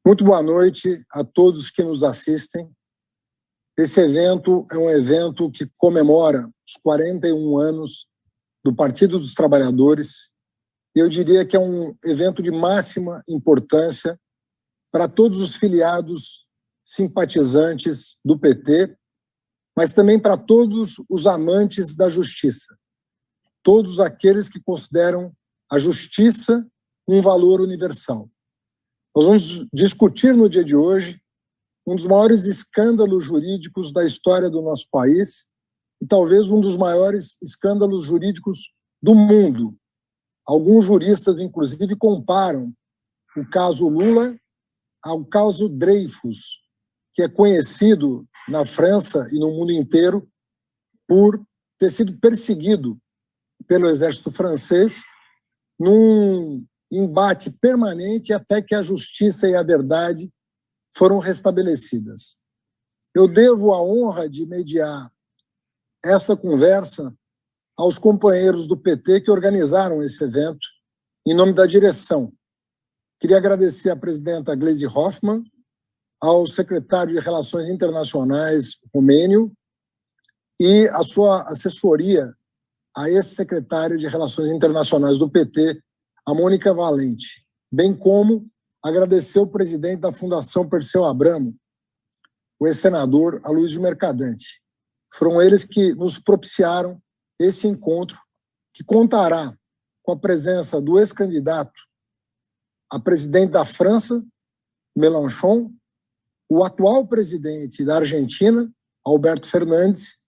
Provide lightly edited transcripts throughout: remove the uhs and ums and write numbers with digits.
Muito boa noite a todos que nos assistem. Esse evento é um evento que comemora os 41 anos do Partido dos Trabalhadores e eu diria que é um evento de máxima importância para todos os filiados simpatizantes do PT, mas também para todos os amantes da justiça, todos aqueles que consideram a justiça um valor universal. Nós vamos discutir no dia de hoje um dos maiores escândalos jurídicos da história do nosso país e talvez um dos maiores escândalos jurídicos do mundo. Alguns juristas, inclusive, comparam o caso Lula ao caso Dreyfus, que é conhecido na França e no mundo inteiro por ter sido perseguido pelo exército francês num embate permanente até que a justiça e a verdade foram restabelecidas. Eu devo a honra de mediar essa conversa aos companheiros do PT que organizaram esse evento, em nome da direção. Queria agradecer à presidenta Gleisi Hoffmann, ao secretário de Relações Internacionais, Romênio, e a sua assessoria, a ex-secretária de Relações Internacionais do PT, a Mônica Valente, bem como agradecer ao presidente da Fundação Perseu Abramo, o ex-senador Aloysio Mercadante. Foram eles que nos propiciaram esse encontro, que contará com a presença do ex-candidato a presidente da França, Mélenchon, o atual presidente da Argentina, Alberto Fernandes,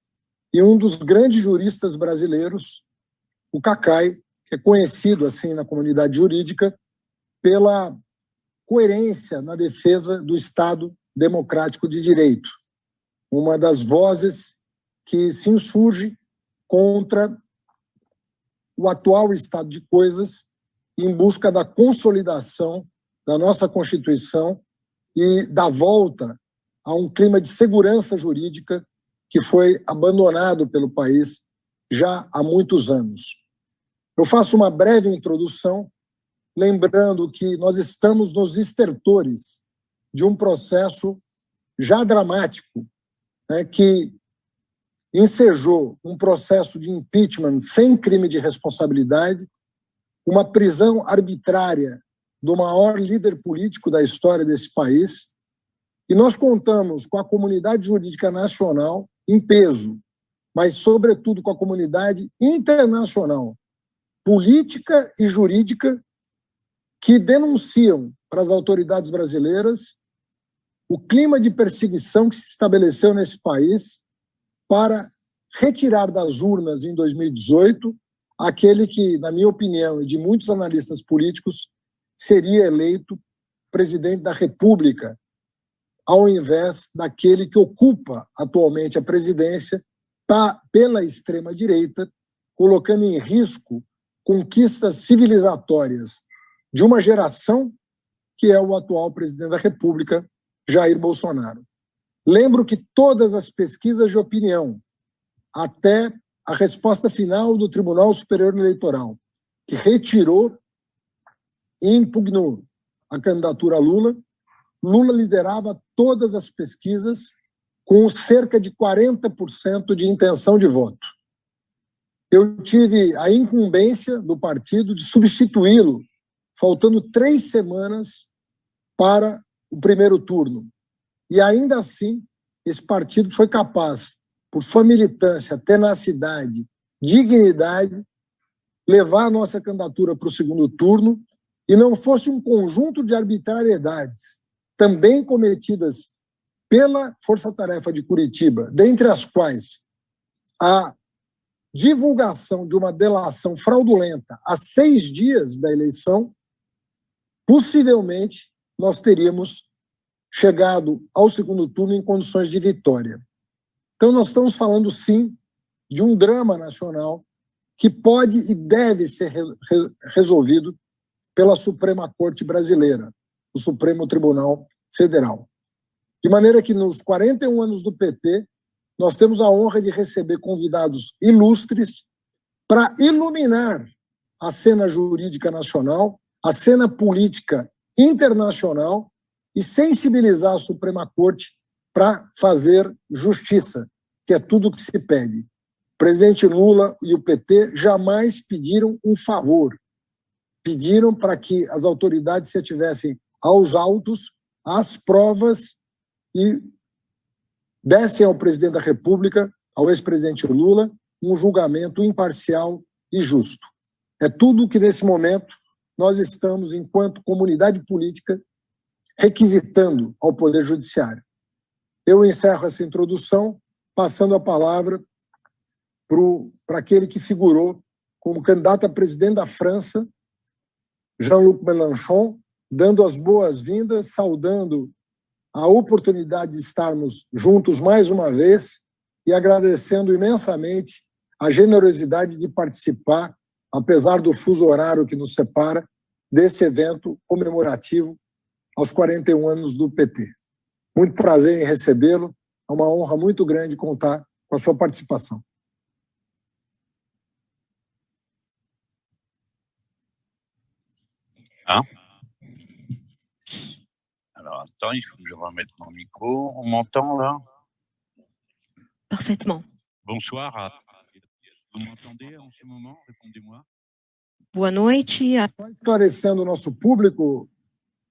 e um dos grandes juristas brasileiros, o Cacai, que é conhecido assim na comunidade jurídica pela coerência na defesa do Estado democrático de direito, uma das vozes que se insurge contra o atual estado de coisas em busca da consolidação da nossa Constituição e da volta a um clima de segurança jurídica que foi abandonado pelo país já há muitos anos. Eu faço uma breve introdução, lembrando que nós estamos nos estertores de um processo já dramático, né, que ensejou um processo de impeachment sem crime de responsabilidade, uma prisão arbitrária do maior líder político da história desse país, e nós contamos com a comunidade jurídica nacional em peso, mas, sobretudo, com a comunidade internacional, política e jurídica, que denunciam para as autoridades brasileiras o clima de perseguição que se estabeleceu nesse país para retirar das urnas em 2018 aquele que, na minha opinião e de muitos analistas políticos, seria eleito presidente da República, ao invés daquele que ocupa atualmente a presidência pela extrema-direita, colocando em risco conquistas civilizatórias de uma geração que é o atual presidente da República, Jair Bolsonaro. Lembro que todas as pesquisas de opinião, até a resposta final do Tribunal Superior Eleitoral, que retirou e impugnou a candidatura a Lula, Lula liderava todas as pesquisas com cerca de 40% de intenção de voto. Eu tive a incumbência do partido de substituí-lo, faltando 3 semanas para o primeiro turno. E ainda assim, esse partido foi capaz, por sua militância, tenacidade, dignidade, levar a nossa candidatura para o segundo turno, e não fosse um conjunto de arbitrariedades, também cometidas pela Força Tarefa de Curitiba, dentre as quais a divulgação de uma delação fraudulenta a 6 dias da eleição, possivelmente nós teríamos chegado ao segundo turno em condições de vitória. Então nós estamos falando, sim, de um drama nacional que pode e deve ser resolvido pela Suprema Corte Brasileira, o Supremo Tribunal Federal. De maneira que nos 41 anos do PT, nós temos a honra de receber convidados ilustres para iluminar a cena jurídica nacional, a cena política internacional e sensibilizar a Suprema Corte para fazer justiça, que é tudo o que se pede. O presidente Lula e o PT jamais pediram um favor, pediram para que as autoridades se ativessem aos autos, às provas e dessem ao presidente da República, ao ex-presidente Lula, um julgamento imparcial e justo. É tudo que, nesse momento, nós estamos, enquanto comunidade política, requisitando ao Poder Judiciário. Eu encerro essa introdução, passando a palavra para aquele que figurou como candidato a presidente da França, Jean-Luc Mélenchon, dando as boas-vindas, saudando a oportunidade de estarmos juntos mais uma vez e agradecendo imensamente a generosidade de participar, apesar do fuso horário que nos separa, desse evento comemorativo aos 41 anos do PT. Muito prazer em recebê-lo, é uma honra muito grande contar com a sua participação. Hein? Alors, attends, il faut que je remette mon micro. On m'entend, là? Parfaitement. Bonsoir. Vous m'entendez en ce moment? Répondez-moi. Boa noite. Esclarecendo o nosso público,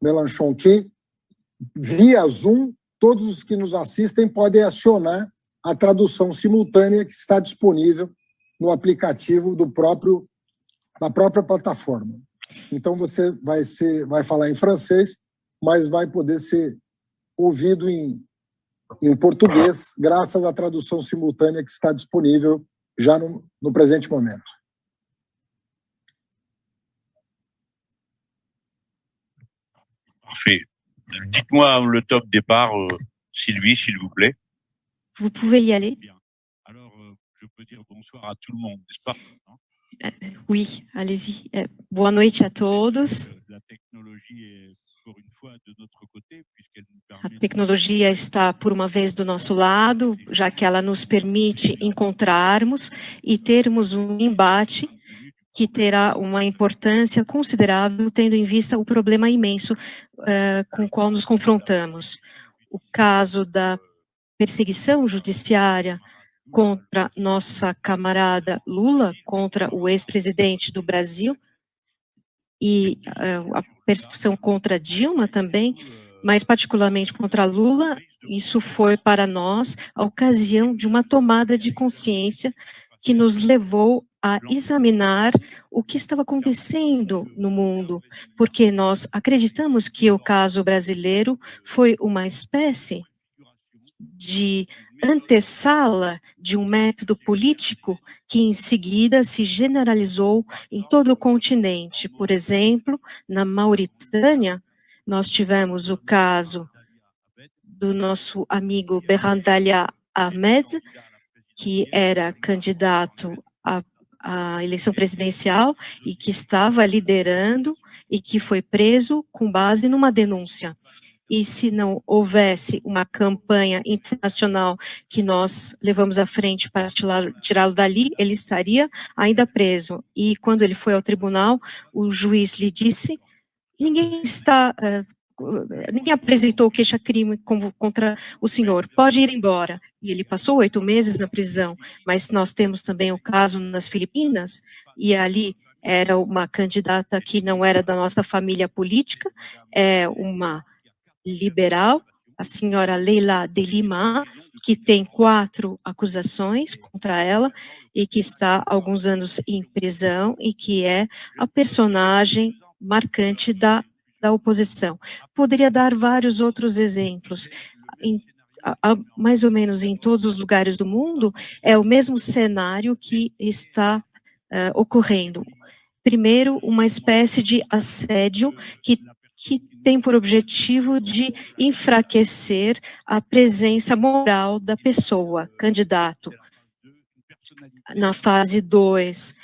Mélenchon, que via Zoom, todos os que nos assistem podem acionar a tradução simultânea que está disponível no aplicativo da própria plataforma. Então, você vai falar em francês, mas vai poder ser ouvido em português, graças à tradução simultânea que está disponível já no presente momento. Parfait. Dites-moi le top départ, Sylvie, s'il vous plaît. Vous pouvez y aller. Bien. Alors, je peux dire bonsoir à tout le monde, n'est-ce pas? Oui, allez-y. Boa noite a todos. La technologie est pour une fois de notre côté, puisqu'elle nous A permet... tecnologia está, por uma vez, do nosso lado, já que ela nos permite encontrarmos e termos um embate que terá uma importância considerável, tendo em vista o problema imenso com o qual nos confrontamos. O caso da perseguição judiciária contra nossa camarada Lula, contra o ex-presidente do Brasil, e a perseguição contra Dilma também, mas particularmente contra Lula, isso foi para nós a ocasião de uma tomada de consciência que nos levou a examinar o que estava acontecendo no mundo, porque nós acreditamos que o caso brasileiro foi uma espécie de antessala de um método político que em seguida se generalizou em todo o continente. Por exemplo, na Mauritânia, nós tivemos o caso do nosso amigo Berhandalia Ahmed, que era candidato à eleição presidencial e que estava liderando e que foi preso com base numa denúncia. E se não houvesse uma campanha internacional que nós levamos à frente para tirá-lo dali, ele estaria ainda preso. E quando ele foi ao tribunal, o juiz lhe disse: ninguém apresentou queixa-crime contra o senhor, pode ir embora. E ele passou 8 meses na prisão. Mas nós temos também o caso nas Filipinas, e ali era uma candidata que não era da nossa família política, é uma liberal, a senhora Leila de Lima, que tem 4 acusações contra ela e que está há alguns anos em prisão e que é a personagem marcante da oposição. Poderia dar vários outros exemplos. Mais ou menos em todos os lugares do mundo, é o mesmo cenário que está ocorrendo. Primeiro, uma espécie de assédio que tem por objetivo de enfraquecer a presença moral da pessoa, candidato. Na fase 2,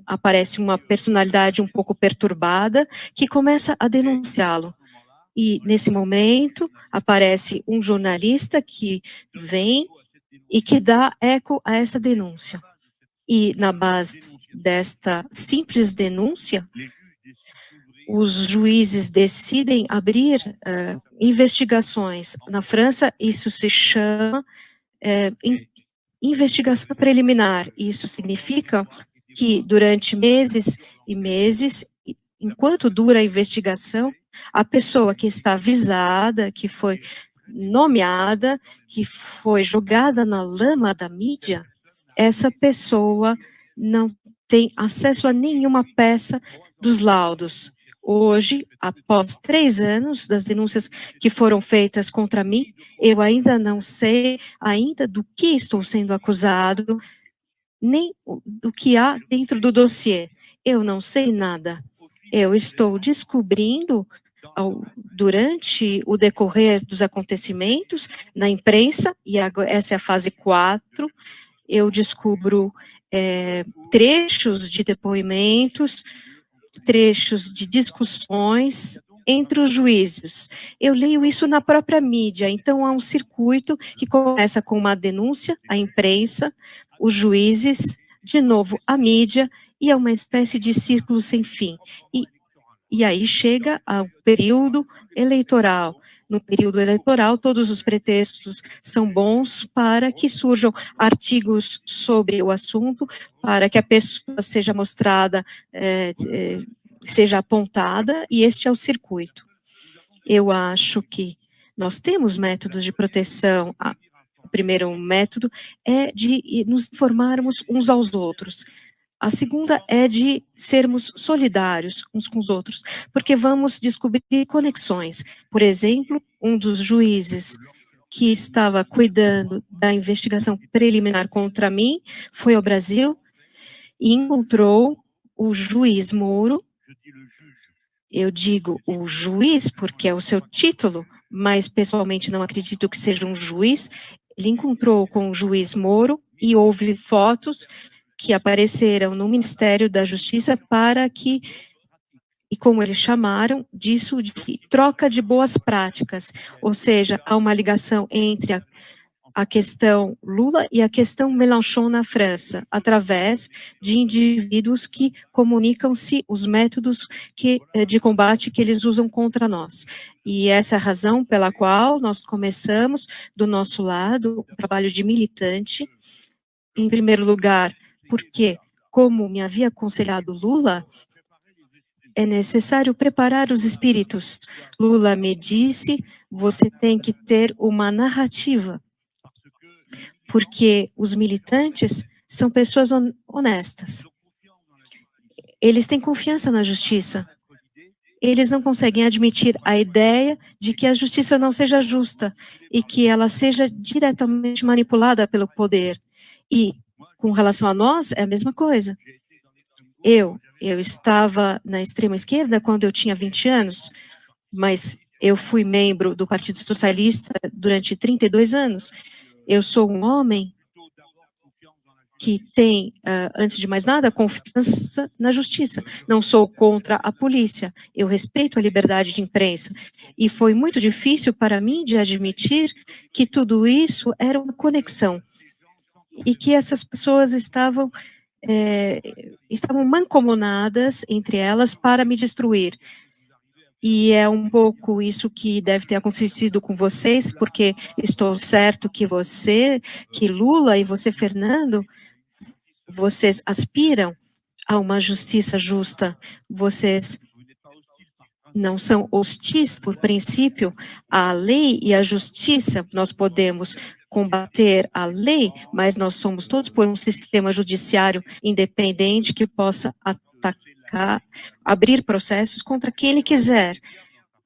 aparece uma personalidade um pouco perturbada que começa a denunciá-lo. E, nesse momento, aparece um jornalista que vem e que dá eco a essa denúncia. E, na base desta simples denúncia, os juízes decidem abrir investigações. Na França, isso se chama investigação preliminar. Isso significa que durante meses e meses, enquanto dura a investigação, a pessoa que está avisada, que foi nomeada, que foi jogada na lama da mídia, essa pessoa não tem acesso a nenhuma peça dos laudos. Hoje, após 3 anos das denúncias que foram feitas contra mim, eu ainda não sei ainda do que estou sendo acusado, nem do que há dentro do dossiê. Eu não sei nada. Eu estou descobrindo, durante o decorrer dos acontecimentos, na imprensa, e agora, essa é a fase 4, eu descubro trechos de depoimentos, trechos de discussões entre os juízes. Eu leio isso na própria mídia, então há um circuito que começa com uma denúncia, a imprensa, os juízes, de novo a mídia, e é uma espécie de círculo sem fim. E aí chega ao período eleitoral. No período eleitoral, todos os pretextos são bons para que surjam artigos sobre o assunto, para que a pessoa seja mostrada, seja apontada, e este é o circuito. Eu acho que nós temos métodos de proteção. O primeiro método é de nos informarmos uns aos outros. A segunda é de sermos solidários uns com os outros, porque vamos descobrir conexões. Por exemplo, um dos juízes que estava cuidando da investigação preliminar contra mim foi ao Brasil e encontrou o juiz Moro. Eu digo o juiz porque é o seu título, mas pessoalmente não acredito que seja um juiz. Ele encontrou com o juiz Moro e houve fotos que apareceram no Ministério da Justiça para que, e como eles chamaram disso, de troca de boas práticas, ou seja, há uma ligação entre a questão Lula e a questão Mélenchon na França, através de indivíduos que comunicam-se os métodos de combate que eles usam contra nós. E essa é a razão pela qual nós começamos, do nosso lado, um trabalho de militante, em primeiro lugar, porque, como me havia aconselhado Lula, é necessário preparar os espíritos. Lula me disse, você tem que ter uma narrativa, porque os militantes são pessoas honestas. Eles têm confiança na justiça. Eles não conseguem admitir a ideia de que a justiça não seja justa e que ela seja diretamente manipulada pelo poder. E, com relação a nós, é a mesma coisa. Eu estava na extrema esquerda quando eu tinha 20 anos, mas eu fui membro do Partido Socialista durante 32 anos. Eu sou um homem que tem, antes de mais nada, confiança na justiça. Não sou contra a polícia. Eu respeito a liberdade de imprensa. E foi muito difícil para mim de admitir que tudo isso era uma conexão. E que essas pessoas estavam mancomunadas entre elas para me destruir. E é um pouco isso que deve ter acontecido com vocês, porque estou certo que que Lula e você, Fernando, vocês aspiram a uma justiça justa, vocês não são hostis por princípio à lei e à justiça. Nós podemos combater a lei, mas nós somos todos por um sistema judiciário independente que possa atacar, abrir processos contra quem ele quiser.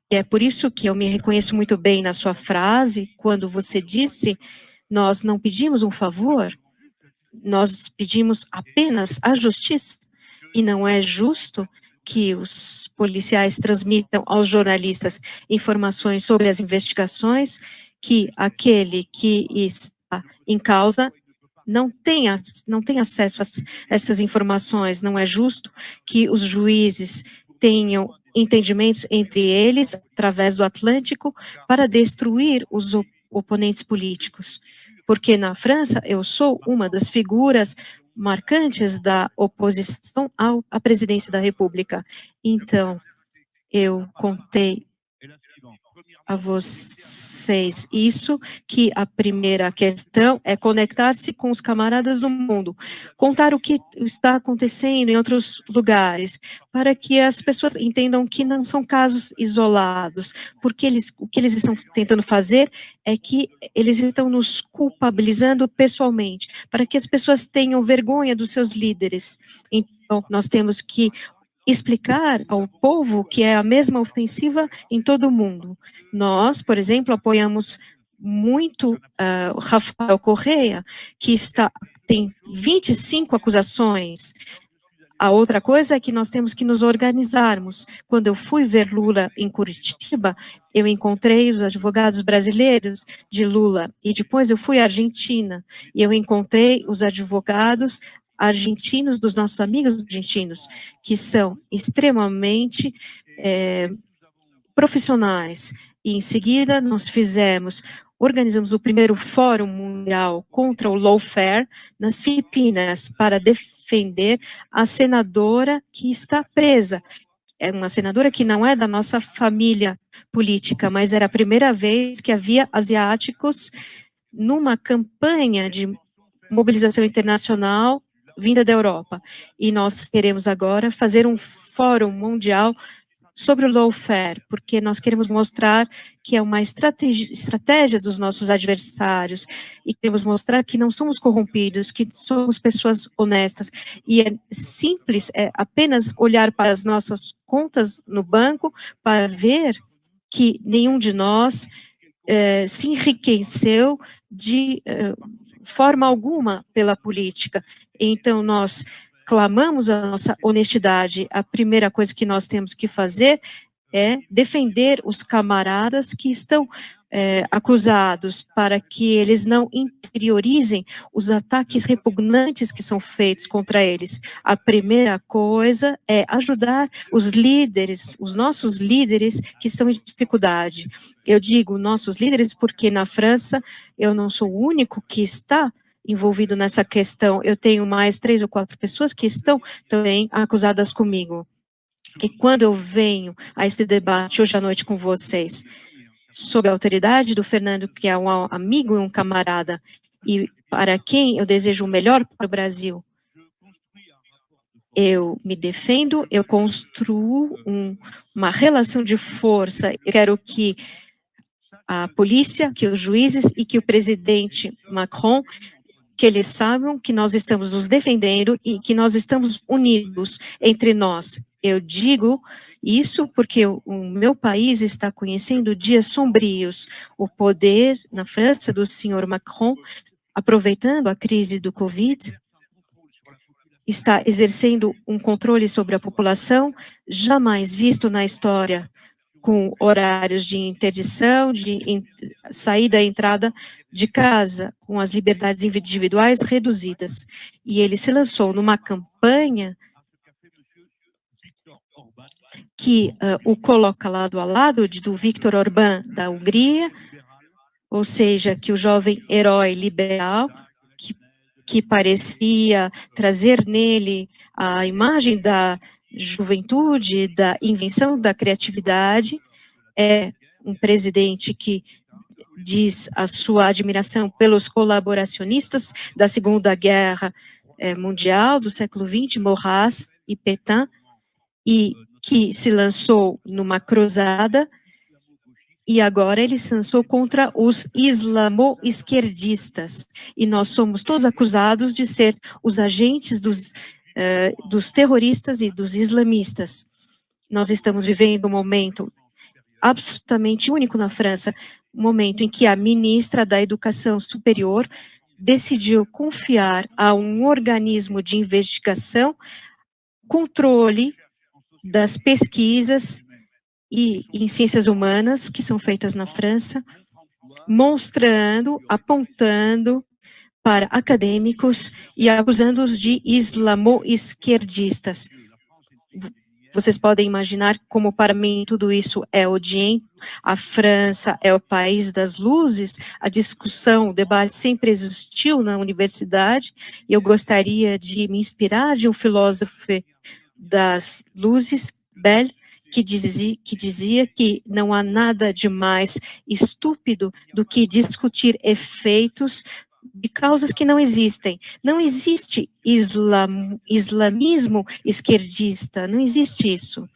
E é por isso que eu me reconheço muito bem na sua frase, quando você disse, nós não pedimos um favor, nós pedimos apenas a justiça, e não é justo que os policiais transmitam aos jornalistas informações sobre as investigações, que aquele que está em causa não tem acesso a essas informações. Não é justo que os juízes tenham entendimentos entre eles, através do Atlântico, para destruir os oponentes políticos. Porque na França eu sou uma das figuras marcantes da oposição à presidência da República. Então, Eu contei a vocês isso, que a primeira questão é conectar-se com os camaradas do mundo, contar o que está acontecendo em outros lugares, para que as pessoas entendam que não são casos isolados, porque o que eles estão tentando fazer é que eles estão nos culpabilizando pessoalmente, para que as pessoas tenham vergonha dos seus líderes. Então, nós temos que explicar ao povo que é a mesma ofensiva em todo o mundo. Nós, por exemplo, apoiamos muito o Rafael Correa, que tem 25 acusações. A outra coisa é que nós temos que nos organizarmos. Quando eu fui ver Lula em Curitiba, eu encontrei os advogados brasileiros de Lula, e depois eu fui à Argentina, e eu encontrei os advogados argentinos, dos nossos amigos argentinos, que são extremamente profissionais. E em seguida nós organizamos o primeiro Fórum Mundial contra o Lawfare nas Filipinas para defender a senadora que está presa. É uma senadora que não é da nossa família política, mas era a primeira vez que havia asiáticos numa campanha de mobilização internacional vinda da Europa. E nós queremos agora fazer um fórum mundial sobre o lawfare, porque nós queremos mostrar que é uma estratégia dos nossos adversários, e queremos mostrar que não somos corrompidos, que somos pessoas honestas, e é simples, é apenas olhar para as nossas contas no banco para ver que nenhum de nós se enriqueceu de forma alguma pela política. Então, nós clamamos a nossa honestidade. A primeira coisa que nós temos que fazer é defender os camaradas que estão acusados, para que eles não interiorizem os ataques repugnantes que são feitos contra eles. A primeira coisa é ajudar os líderes, os nossos líderes que estão em dificuldade. Eu digo nossos líderes porque na França eu não sou o único que está envolvido nessa questão. Eu tenho mais 3 ou 4 pessoas que estão também acusadas comigo. E quando eu venho a esse debate hoje à noite com vocês, sob a autoridade do Fernando, que é um amigo e um camarada, e para quem eu desejo o melhor para o Brasil, eu me defendo, eu construo uma relação de força. Eu quero que a polícia, que os juízes e que o presidente Macron, que eles saibam que nós estamos nos defendendo e que nós estamos unidos entre nós. Eu digo isso porque o meu país está conhecendo dias sombrios. O poder na França do senhor Macron, aproveitando a crise do Covid, está exercendo um controle sobre a população jamais visto na história, com horários de interdição, de saída e entrada de casa, com as liberdades individuais reduzidas. E ele se lançou numa campanha que o coloca lado a lado do Viktor Orbán da Hungria, ou seja, que o jovem herói liberal, que parecia trazer nele a imagem da juventude, da invenção, da criatividade, é um presidente que diz a sua admiração pelos colaboracionistas da Segunda Guerra Mundial do século XX, Maurras e Pétain, e que se lançou numa cruzada, e agora ele se lançou contra os islamo-esquerdistas. E nós somos todos acusados de ser os agentes dos terroristas e dos islamistas. Nós estamos vivendo um momento absolutamente único na França, um momento em que a ministra da Educação Superior decidiu confiar a um organismo de investigação controle das pesquisas e em ciências humanas que são feitas na França, mostrando, apontando para acadêmicos e acusando-os de islamo-esquerdistas. Vocês podem imaginar como para mim tudo isso é odiento. A França é o país das luzes, a discussão, o debate sempre existiu na universidade, e eu gostaria de me inspirar de um filósofo das luzes, Bell, que dizia que não há nada de mais estúpido do que discutir efeitos de causas que não existem. Não existe islamismo esquerdista, não existe isso.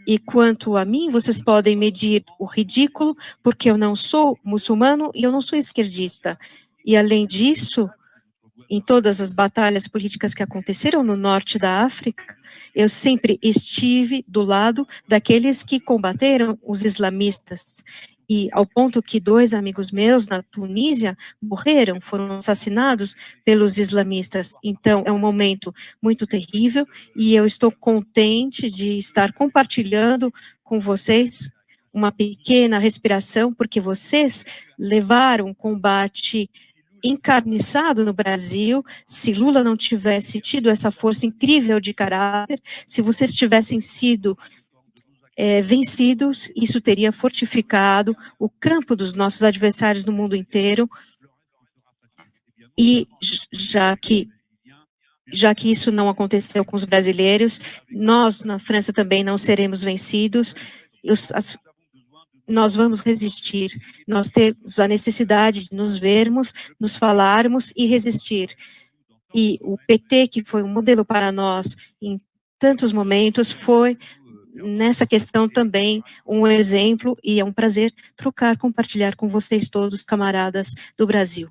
E quanto a mim, vocês podem medir o ridículo, porque eu não sou muçulmano e eu não sou esquerdista. E além disso, em todas as batalhas políticas que aconteceram no norte da África, eu sempre estive do lado daqueles que combateram os islamistas. E ao ponto que 2 amigos meus na Tunísia morreram, foram assassinados pelos islamistas. Então, é um momento muito terrível e eu estou contente de estar compartilhando com vocês uma pequena respiração, porque vocês levaram um combate encarniçado no Brasil. Se Lula não tivesse tido essa força incrível de caráter, se vocês tivessem sido vencidos, isso teria fortificado o campo dos nossos adversários no mundo inteiro, e já que isso não aconteceu com os brasileiros, nós na França também não seremos vencidos. Nós vamos resistir, nós temos a necessidade de nos vermos, nos falarmos e resistir. E o PT, que foi um modelo para nós em tantos momentos, foi nessa questão também um exemplo, e é um prazer compartilhar com vocês todos, camaradas do Brasil.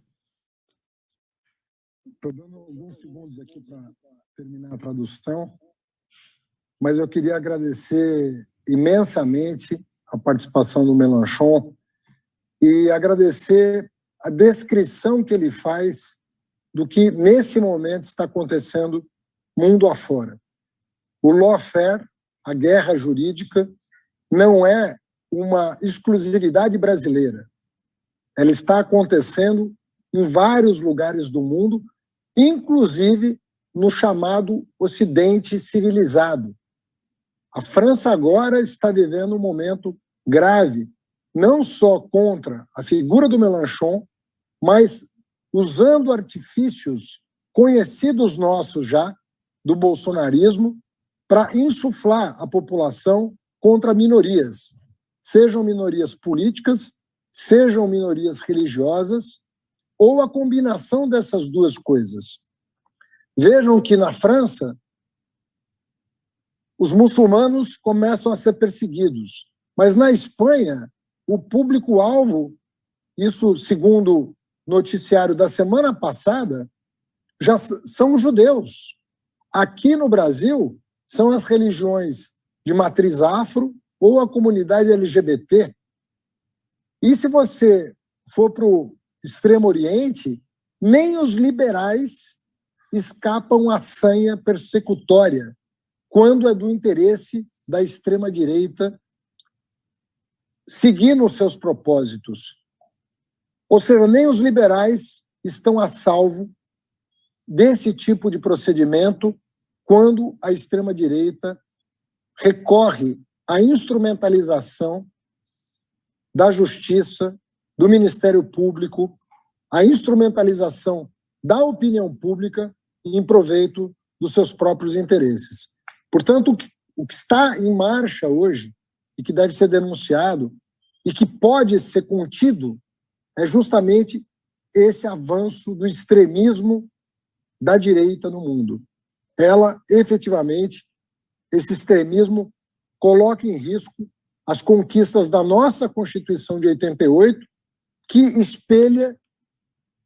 Estou dando alguns segundos aqui para terminar a tradução, mas eu queria agradecer imensamente a participação do Mélenchon e agradecer a descrição que ele faz do que, nesse momento, está acontecendo mundo afora. O lawfare, a guerra jurídica, não é uma exclusividade brasileira. Ela está acontecendo em vários lugares do mundo, inclusive no chamado Ocidente civilizado. A França agora está vivendo um momento grave, não só contra a figura do Mélenchon, mas usando artifícios conhecidos nossos já, do bolsonarismo, para insuflar a população contra minorias, sejam minorias políticas, sejam minorias religiosas, ou a combinação dessas duas coisas. Vejam que na França, os muçulmanos começam a ser perseguidos, mas na Espanha, o público-alvo, isso segundo o noticiário da semana passada, já são judeus. Aqui no Brasil, são as religiões de matriz afro ou a comunidade LGBT. E se você for para o Extremo Oriente, nem os liberais escapam à sanha persecutória, quando é do interesse da extrema-direita seguir nos seus propósitos. Ou seja, nem os liberais estão a salvo desse tipo de procedimento quando a extrema-direita recorre à instrumentalização da justiça, do Ministério Público, à instrumentalização da opinião pública em proveito dos seus próprios interesses. Portanto, o que está em marcha hoje e que deve ser denunciado e que pode ser contido é justamente esse avanço do extremismo da direita no mundo. Ela, efetivamente, esse extremismo coloca em risco as conquistas da nossa Constituição de 88, que espelha,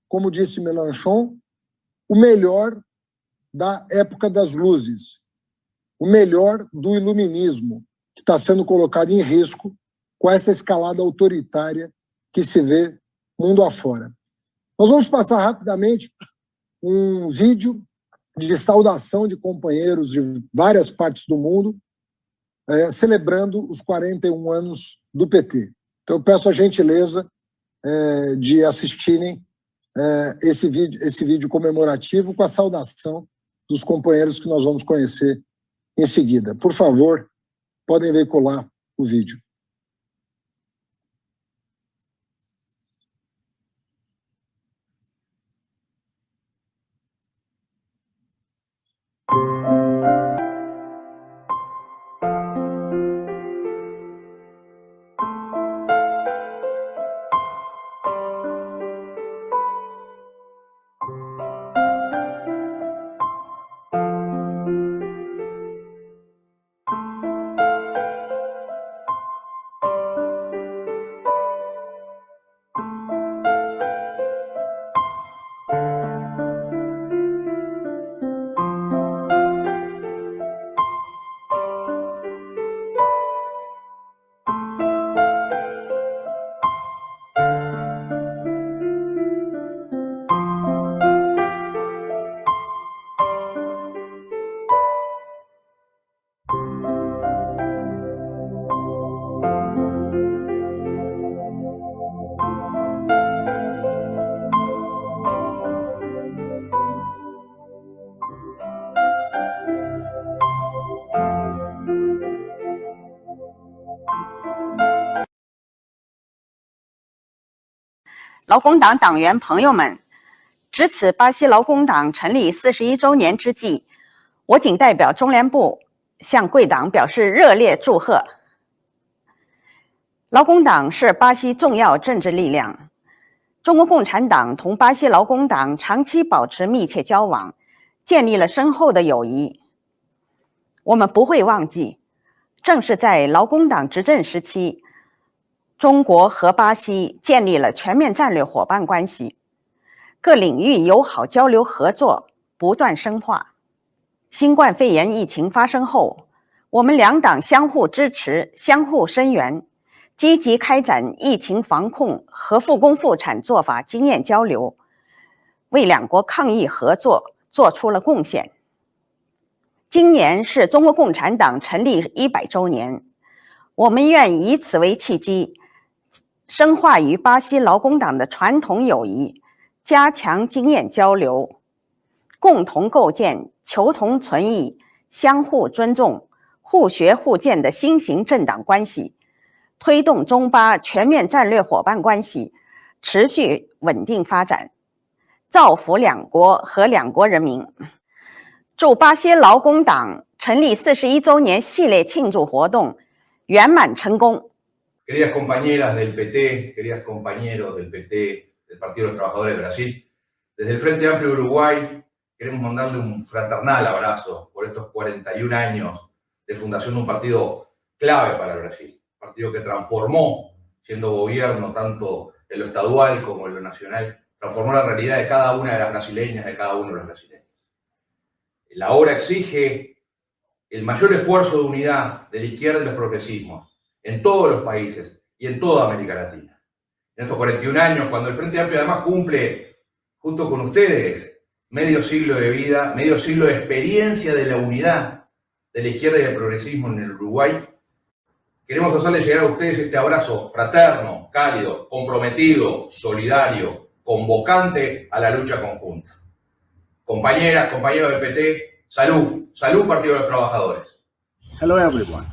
como disse Mélenchon, o melhor da época das luzes, o melhor do iluminismo, que está sendo colocado em risco com essa escalada autoritária que se vê mundo afora. Nós vamos passar rapidamente um vídeo de saudação de companheiros de várias partes do mundo, celebrando os 41 anos do PT. Então, eu peço a gentileza de assistirem esse vídeo comemorativo com a saudação dos companheiros que nós vamos conhecer em seguida. Por favor, podem veicular o vídeo. 劳工党党员朋友们，值此巴西劳工党成立41周年之际，我谨代表中联部向贵党表示热烈祝贺。劳工党是巴西重要政治力量，中国共产党同巴西劳工党长期保持密切交往，建立了深厚的友谊。我们不会忘记，正是在劳工党执政时期，中国和巴西建立了全面战略伙伴关系，各领域友好交流合作不断深化。新冠肺炎疫情发生后，我们两党相互支持，相互声援，积极开展疫情防控和复工复产做法经验交流，为两国抗疫合作做出了贡献。今年是中国共产党成立100周年，我们愿以此为契机，深化与巴西劳工党的传统友谊，加强经验交流，共同构建求同存异、相互尊重、互学互鉴的新型政党关系，推动中巴全面战略伙伴关系持续稳定发展，造福两国和两国人民。祝巴西劳工党成立41周年系列庆祝活动圆满成功。Queridas compañeras del PT, queridos compañeros del PT, del Partido de los Trabajadores de Brasil, desde el Frente Amplio de Uruguay queremos mandarle un fraternal abrazo por estos 41 años de fundación de un partido clave para el Brasil, un partido que transformó, siendo gobierno tanto en lo estadual como en lo nacional, transformó la realidad de cada una de las brasileñas, de cada uno de los brasileños. La hora exige el mayor esfuerzo de unidad de la izquierda y los progresismos en todos los países y en toda América Latina. En estos 41 años, cuando el Frente Amplio además cumple, junto con ustedes, medio siglo de vida, medio siglo de experiencia de la unidad de la izquierda y del progresismo en el Uruguay, queremos hacerles llegar a ustedes este abrazo fraterno, cálido, comprometido, solidario, convocante a la lucha conjunta. Compañeras, compañeros del PT, salud, salud Partido de los Trabajadores. Hello everyone.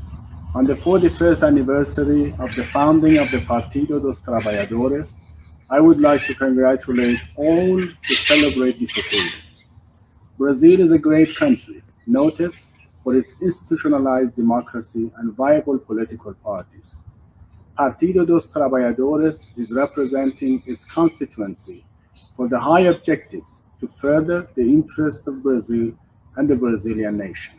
On the 41st anniversary of the founding of the Partido dos Trabalhadores, I would like to congratulate all who celebrate this occasion. Brazil is a great country, noted for its institutionalized democracy and viable political parties. Partido dos Trabalhadores is representing its constituency for the high objectives to further the interests of Brazil and the Brazilian nation.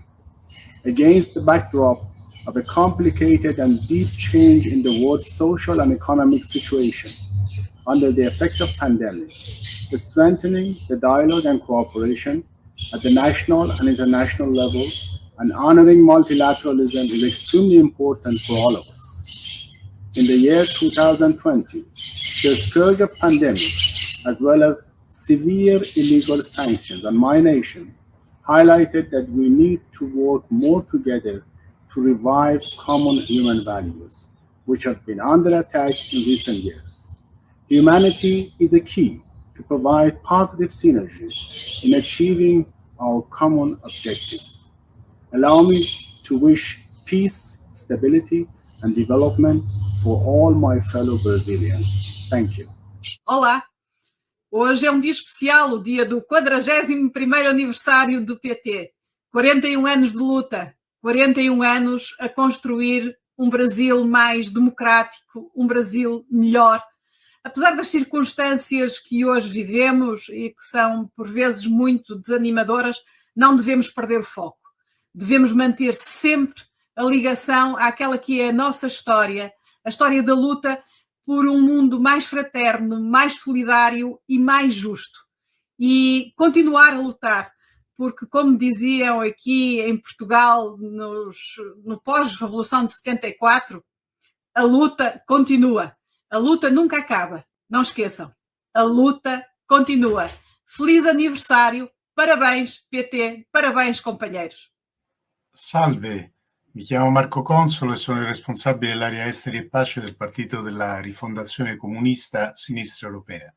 Against the backdrop of a complicated and deep change in the world's social and economic situation under the effects of pandemic, the strengthening the dialogue and cooperation at the national and international level and honoring multilateralism is extremely important for all of us. In the year 2020, the scourge of pandemic, as well as severe illegal sanctions on my nation, highlighted that we need to work more together to revive common human values, which have been under attack in recent years. Humanity is a key to provide positive synergies in achieving our common objectives. Allow me to wish peace, stability, and development for all my fellow Brazilians. Thank you. Olá! Hoje é um dia especial, o dia do 41º aniversário do PT. 41 anos de luta, 41 anos a construir um Brasil mais democrático, um Brasil melhor. Apesar das circunstâncias que hoje vivemos e que são, por vezes, muito desanimadoras, não devemos perder o foco. Devemos manter sempre a ligação àquela que é a nossa história, a história da luta por um mundo mais fraterno, mais solidário e mais justo. E continuar a lutar, porque, como diziam aqui em Portugal, no pós-Revolução de 74, a luta continua. A luta nunca acaba. Não esqueçam. A luta continua. Feliz aniversário. Parabéns, PT. Parabéns, companheiros. Salve. Mi chiamo Marco Consolo e sono il responsabile dell'area esteri e pace del partito della Rifondazione Comunista Sinistra Europea.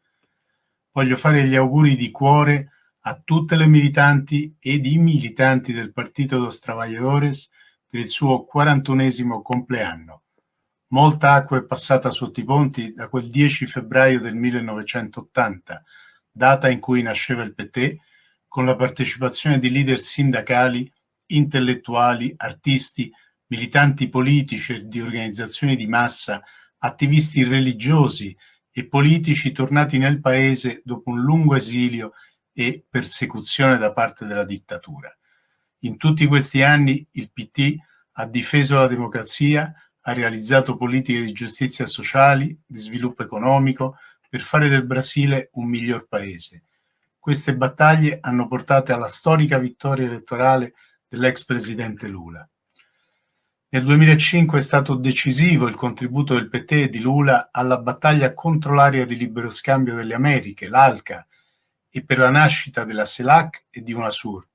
Voglio fare gli auguri di cuore a tutte le militanti ed i militanti del Partido dos Trabalhadores per il suo 41esimo compleanno. Molta acqua è passata sotto i ponti da quel 10 febbraio del 1980, data in cui nasceva il PT, con la partecipazione di leader sindacali, intellettuali, artisti, militanti politici e di organizzazioni di massa, attivisti religiosi e politici tornati nel paese dopo un lungo esilio e persecuzione da parte della dittatura. In tutti questi anni il PT ha difeso la democrazia, ha realizzato politiche di giustizia sociali, di sviluppo economico, per fare del Brasile un miglior paese. Queste battaglie hanno portato alla storica vittoria elettorale dell'ex presidente Lula. Nel 2005 è stato decisivo il contributo del PT e di Lula alla battaglia contro l'area di libero scambio delle Americhe, l'ALCA, e per la nascita della CELAC e di UNASUR.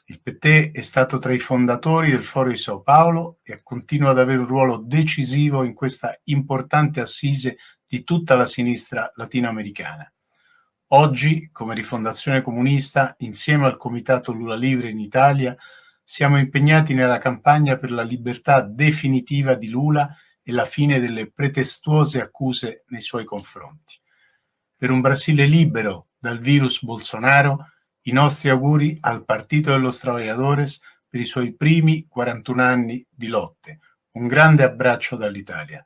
Il PT è stato tra i fondatori del Foro di Sao Paulo e continua ad avere un ruolo decisivo in questa importante assise di tutta la sinistra latinoamericana. Oggi, come Rifondazione Comunista, insieme al Comitato Lula Livre in Italia, siamo impegnati nella campagna per la libertà definitiva di Lula e la fine delle pretestuose accuse nei suoi confronti. Per un Brasile libero dal virus Bolsonaro, i nostri auguri al Partito de los Trabajadores per i suoi primi 41 anni di lotte. Un grande abbraccio dall'Italia.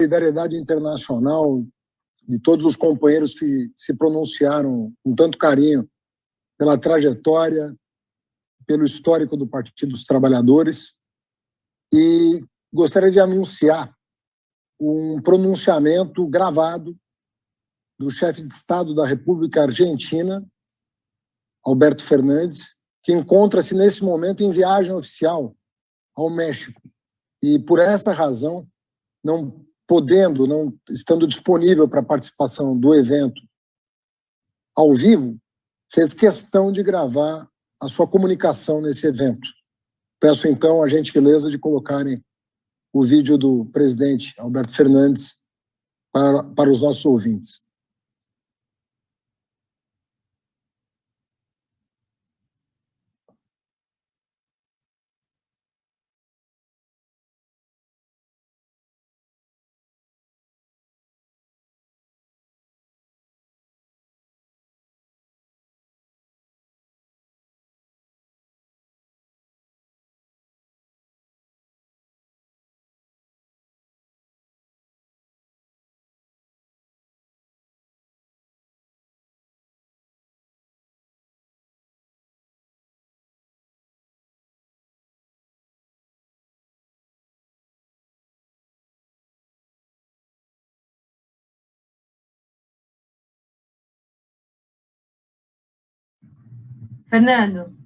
Solidariedade internacional de todos os companheiros que se pronunciaram com tanto carinho pela trajetória, pelo histórico do Partido dos Trabalhadores, e gostaria de anunciar um pronunciamento gravado do chefe de Estado da República Argentina, Alberto Fernandes, que encontra-se nesse momento em viagem oficial ao México. E por essa razão, não estando disponível para a participação do evento ao vivo, fez questão de gravar a sua comunicação nesse evento. Peço, então, a gentileza de colocarem o vídeo do presidente Alberto Fernandes para os nossos ouvintes. Fernando.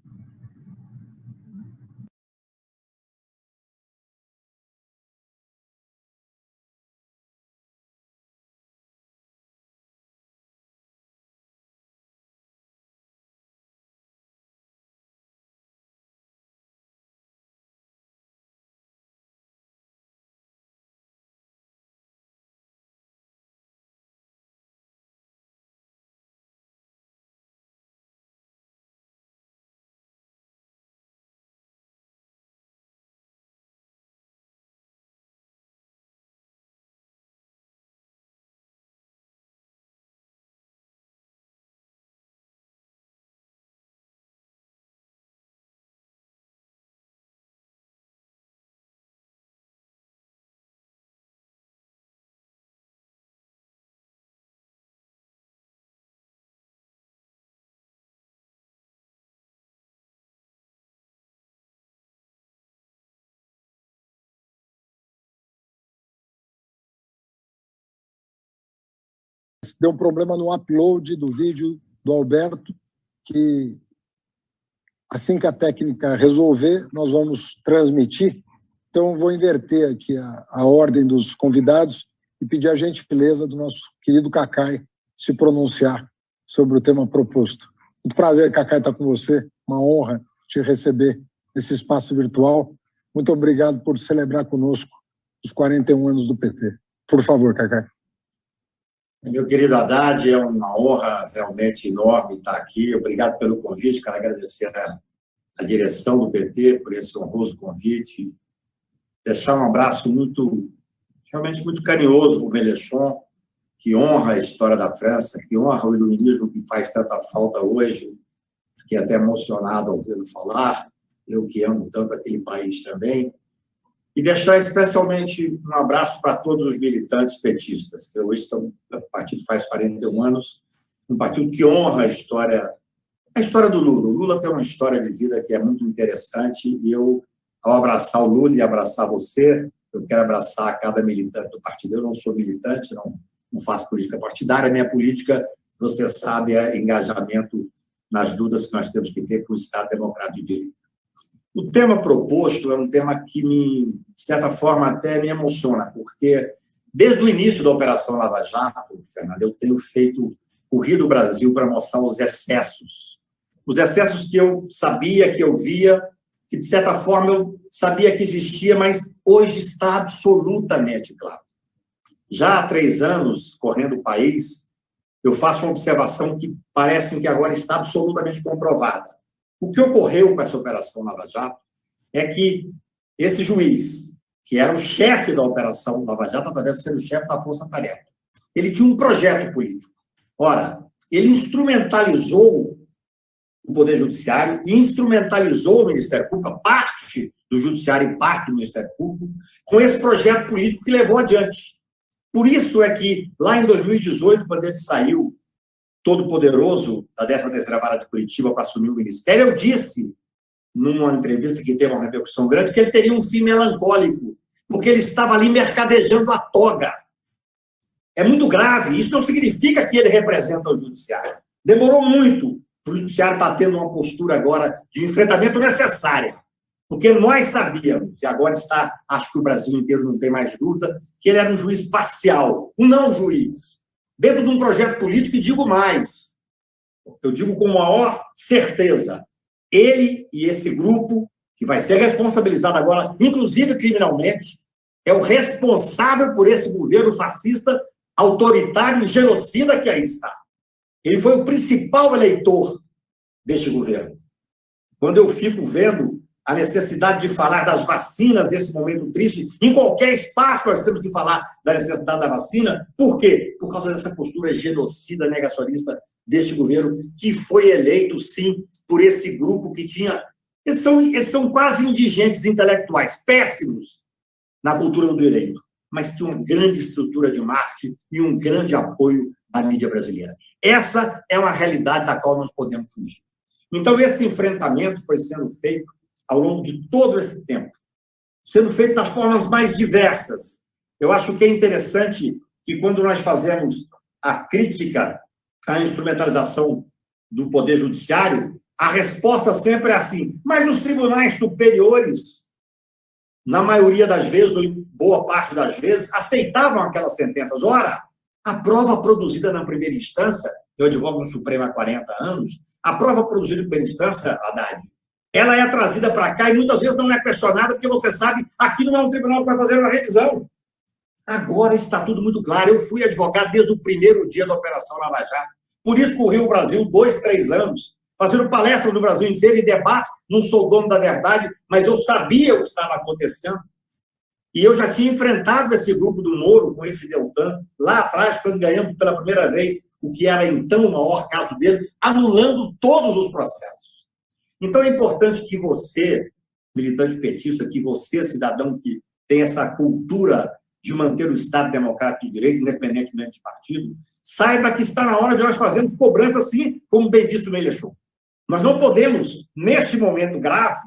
Deu um problema no upload do vídeo do Alberto, que assim que a técnica resolver, nós vamos transmitir. Então, vou inverter aqui a ordem dos convidados e pedir a gentileza do nosso querido Cacai se pronunciar sobre o tema proposto. Muito prazer, Cacá, estar com você. Uma honra te receber nesse espaço virtual. Muito obrigado por celebrar conosco os 41 anos do PT. Por favor, Cacá. Meu querido Haddad, é uma honra realmente enorme estar aqui. Obrigado pelo convite. Quero agradecer a direção do PT por esse honroso convite. Deixar um abraço realmente muito carinhoso para o Mélenchon, que honra a história da França, que honra o iluminismo que faz tanta falta hoje. Fiquei até emocionado ao vê-lo falar, eu que amo tanto aquele país também. E deixar especialmente um abraço para todos os militantes petistas, que hoje o partido faz 41 anos, um partido que honra a história do Lula. O Lula tem uma história de vida que é muito interessante, e eu, ao abraçar o Lula e abraçar você, eu quero abraçar cada militante do partido. Eu não sou militante, não faço política partidária. A minha política, você sabe, é engajamento nas lutas que nós temos que ter para o Estado Democrático de Direito. O tema proposto é um tema que, de certa forma, até me emociona, porque desde o início da Operação Lava Jato, Fernando, eu tenho corrido o Brasil para mostrar os excessos que eu sabia, que eu via, que, de certa forma, eu sabia que existia, mas hoje está absolutamente claro. Já há 3 anos, correndo o país, eu faço uma observação que parece que agora está absolutamente comprovada. O que ocorreu com essa Operação Lava Jato é que esse juiz, que era o chefe da Operação Lava Jato, através de ser o chefe da Força Tarefa, ele tinha um projeto político. Ora, ele instrumentalizou o Poder Judiciário e instrumentalizou o Ministério Público, parte do Judiciário e parte do Ministério Público, com esse projeto político que levou adiante. Por isso é que, lá em 2018, quando ele saiu todo-poderoso da 13ª Vara de Curitiba para assumir o Ministério, eu disse, numa entrevista que teve uma repercussão grande, que ele teria um fim melancólico, porque ele estava ali mercadejando a toga. É muito grave. Isso não significa que ele representa o Judiciário. Demorou muito para o Judiciário estar tendo uma postura agora de enfrentamento necessária, porque nós sabíamos, e agora acho que o Brasil inteiro não tem mais dúvida, que ele era um juiz parcial, um não juiz, dentro de um projeto político, e digo mais, eu digo com maior certeza, ele e esse grupo, que vai ser responsabilizado agora, inclusive criminalmente, é o responsável por esse governo fascista, autoritário e genocida que aí está. Ele foi o principal eleitor deste governo. Quando eu fico vendo a necessidade de falar das vacinas nesse momento triste, em qualquer espaço nós temos que falar da necessidade da vacina. Por quê? Por causa dessa postura genocida, negacionista deste governo, que foi eleito, sim, por esse grupo que tinha... Eles são quase indigentes intelectuais, péssimos na cultura do direito, mas tinham uma grande estrutura de marketing e um grande apoio da mídia brasileira. Essa é uma realidade da qual nós podemos fugir. Então, esse enfrentamento foi sendo feito ao longo de todo esse tempo, sendo feito das formas mais diversas. Eu acho que é interessante que, quando nós fazemos a crítica à instrumentalização do Poder Judiciário, a resposta sempre é assim, mas os tribunais superiores, na maioria das vezes, ou em boa parte das vezes, aceitavam aquelas sentenças. Ora, a prova produzida na primeira instância, eu advogo no Supremo há 40 anos, a prova produzida na primeira instância, Haddad, ela é trazida para cá e muitas vezes não é questionada, porque você sabe, aqui não é um tribunal que vai fazer uma revisão. Agora está tudo muito claro. Eu fui advogado desde o primeiro dia da Operação Lava Jato. Por isso corri o Brasil 2, 3 anos, fazendo palestras no Brasil inteiro e debate. Não sou dono da verdade, mas eu sabia o que estava acontecendo. E eu já tinha enfrentado esse grupo do Moro com esse Deltan, lá atrás, quando ganhamos pela primeira vez o que era então o maior caso dele, anulando todos os processos. Então é importante que você, militante petista, que você, cidadão que tem essa cultura de manter o Estado Democrático de Direito, independentemente de partido, saiba que está na hora de nós fazermos cobrança, assim como bem disse o Mélenchon. Nós não podemos, neste momento grave,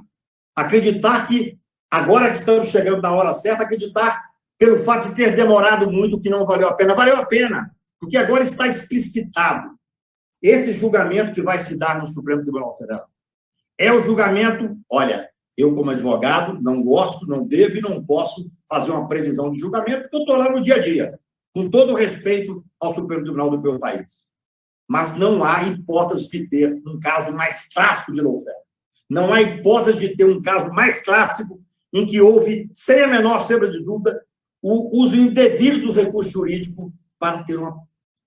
acreditar que, agora que estamos chegando na hora certa, acreditar pelo fato de ter demorado muito que não valeu a pena. Valeu a pena, porque agora está explicitado esse julgamento que vai se dar no Supremo Tribunal Federal. É o julgamento, olha, eu como advogado não gosto, não devo e não posso fazer uma previsão de julgamento, porque eu estou lá no dia a dia, com todo o respeito ao Supremo Tribunal do meu país. mas não há hipótese de ter um caso mais clássico de lawfare. Não há hipótese de ter um caso mais clássico em que houve, sem a menor sombra de dúvida, o uso indevido do recurso jurídico para ter uma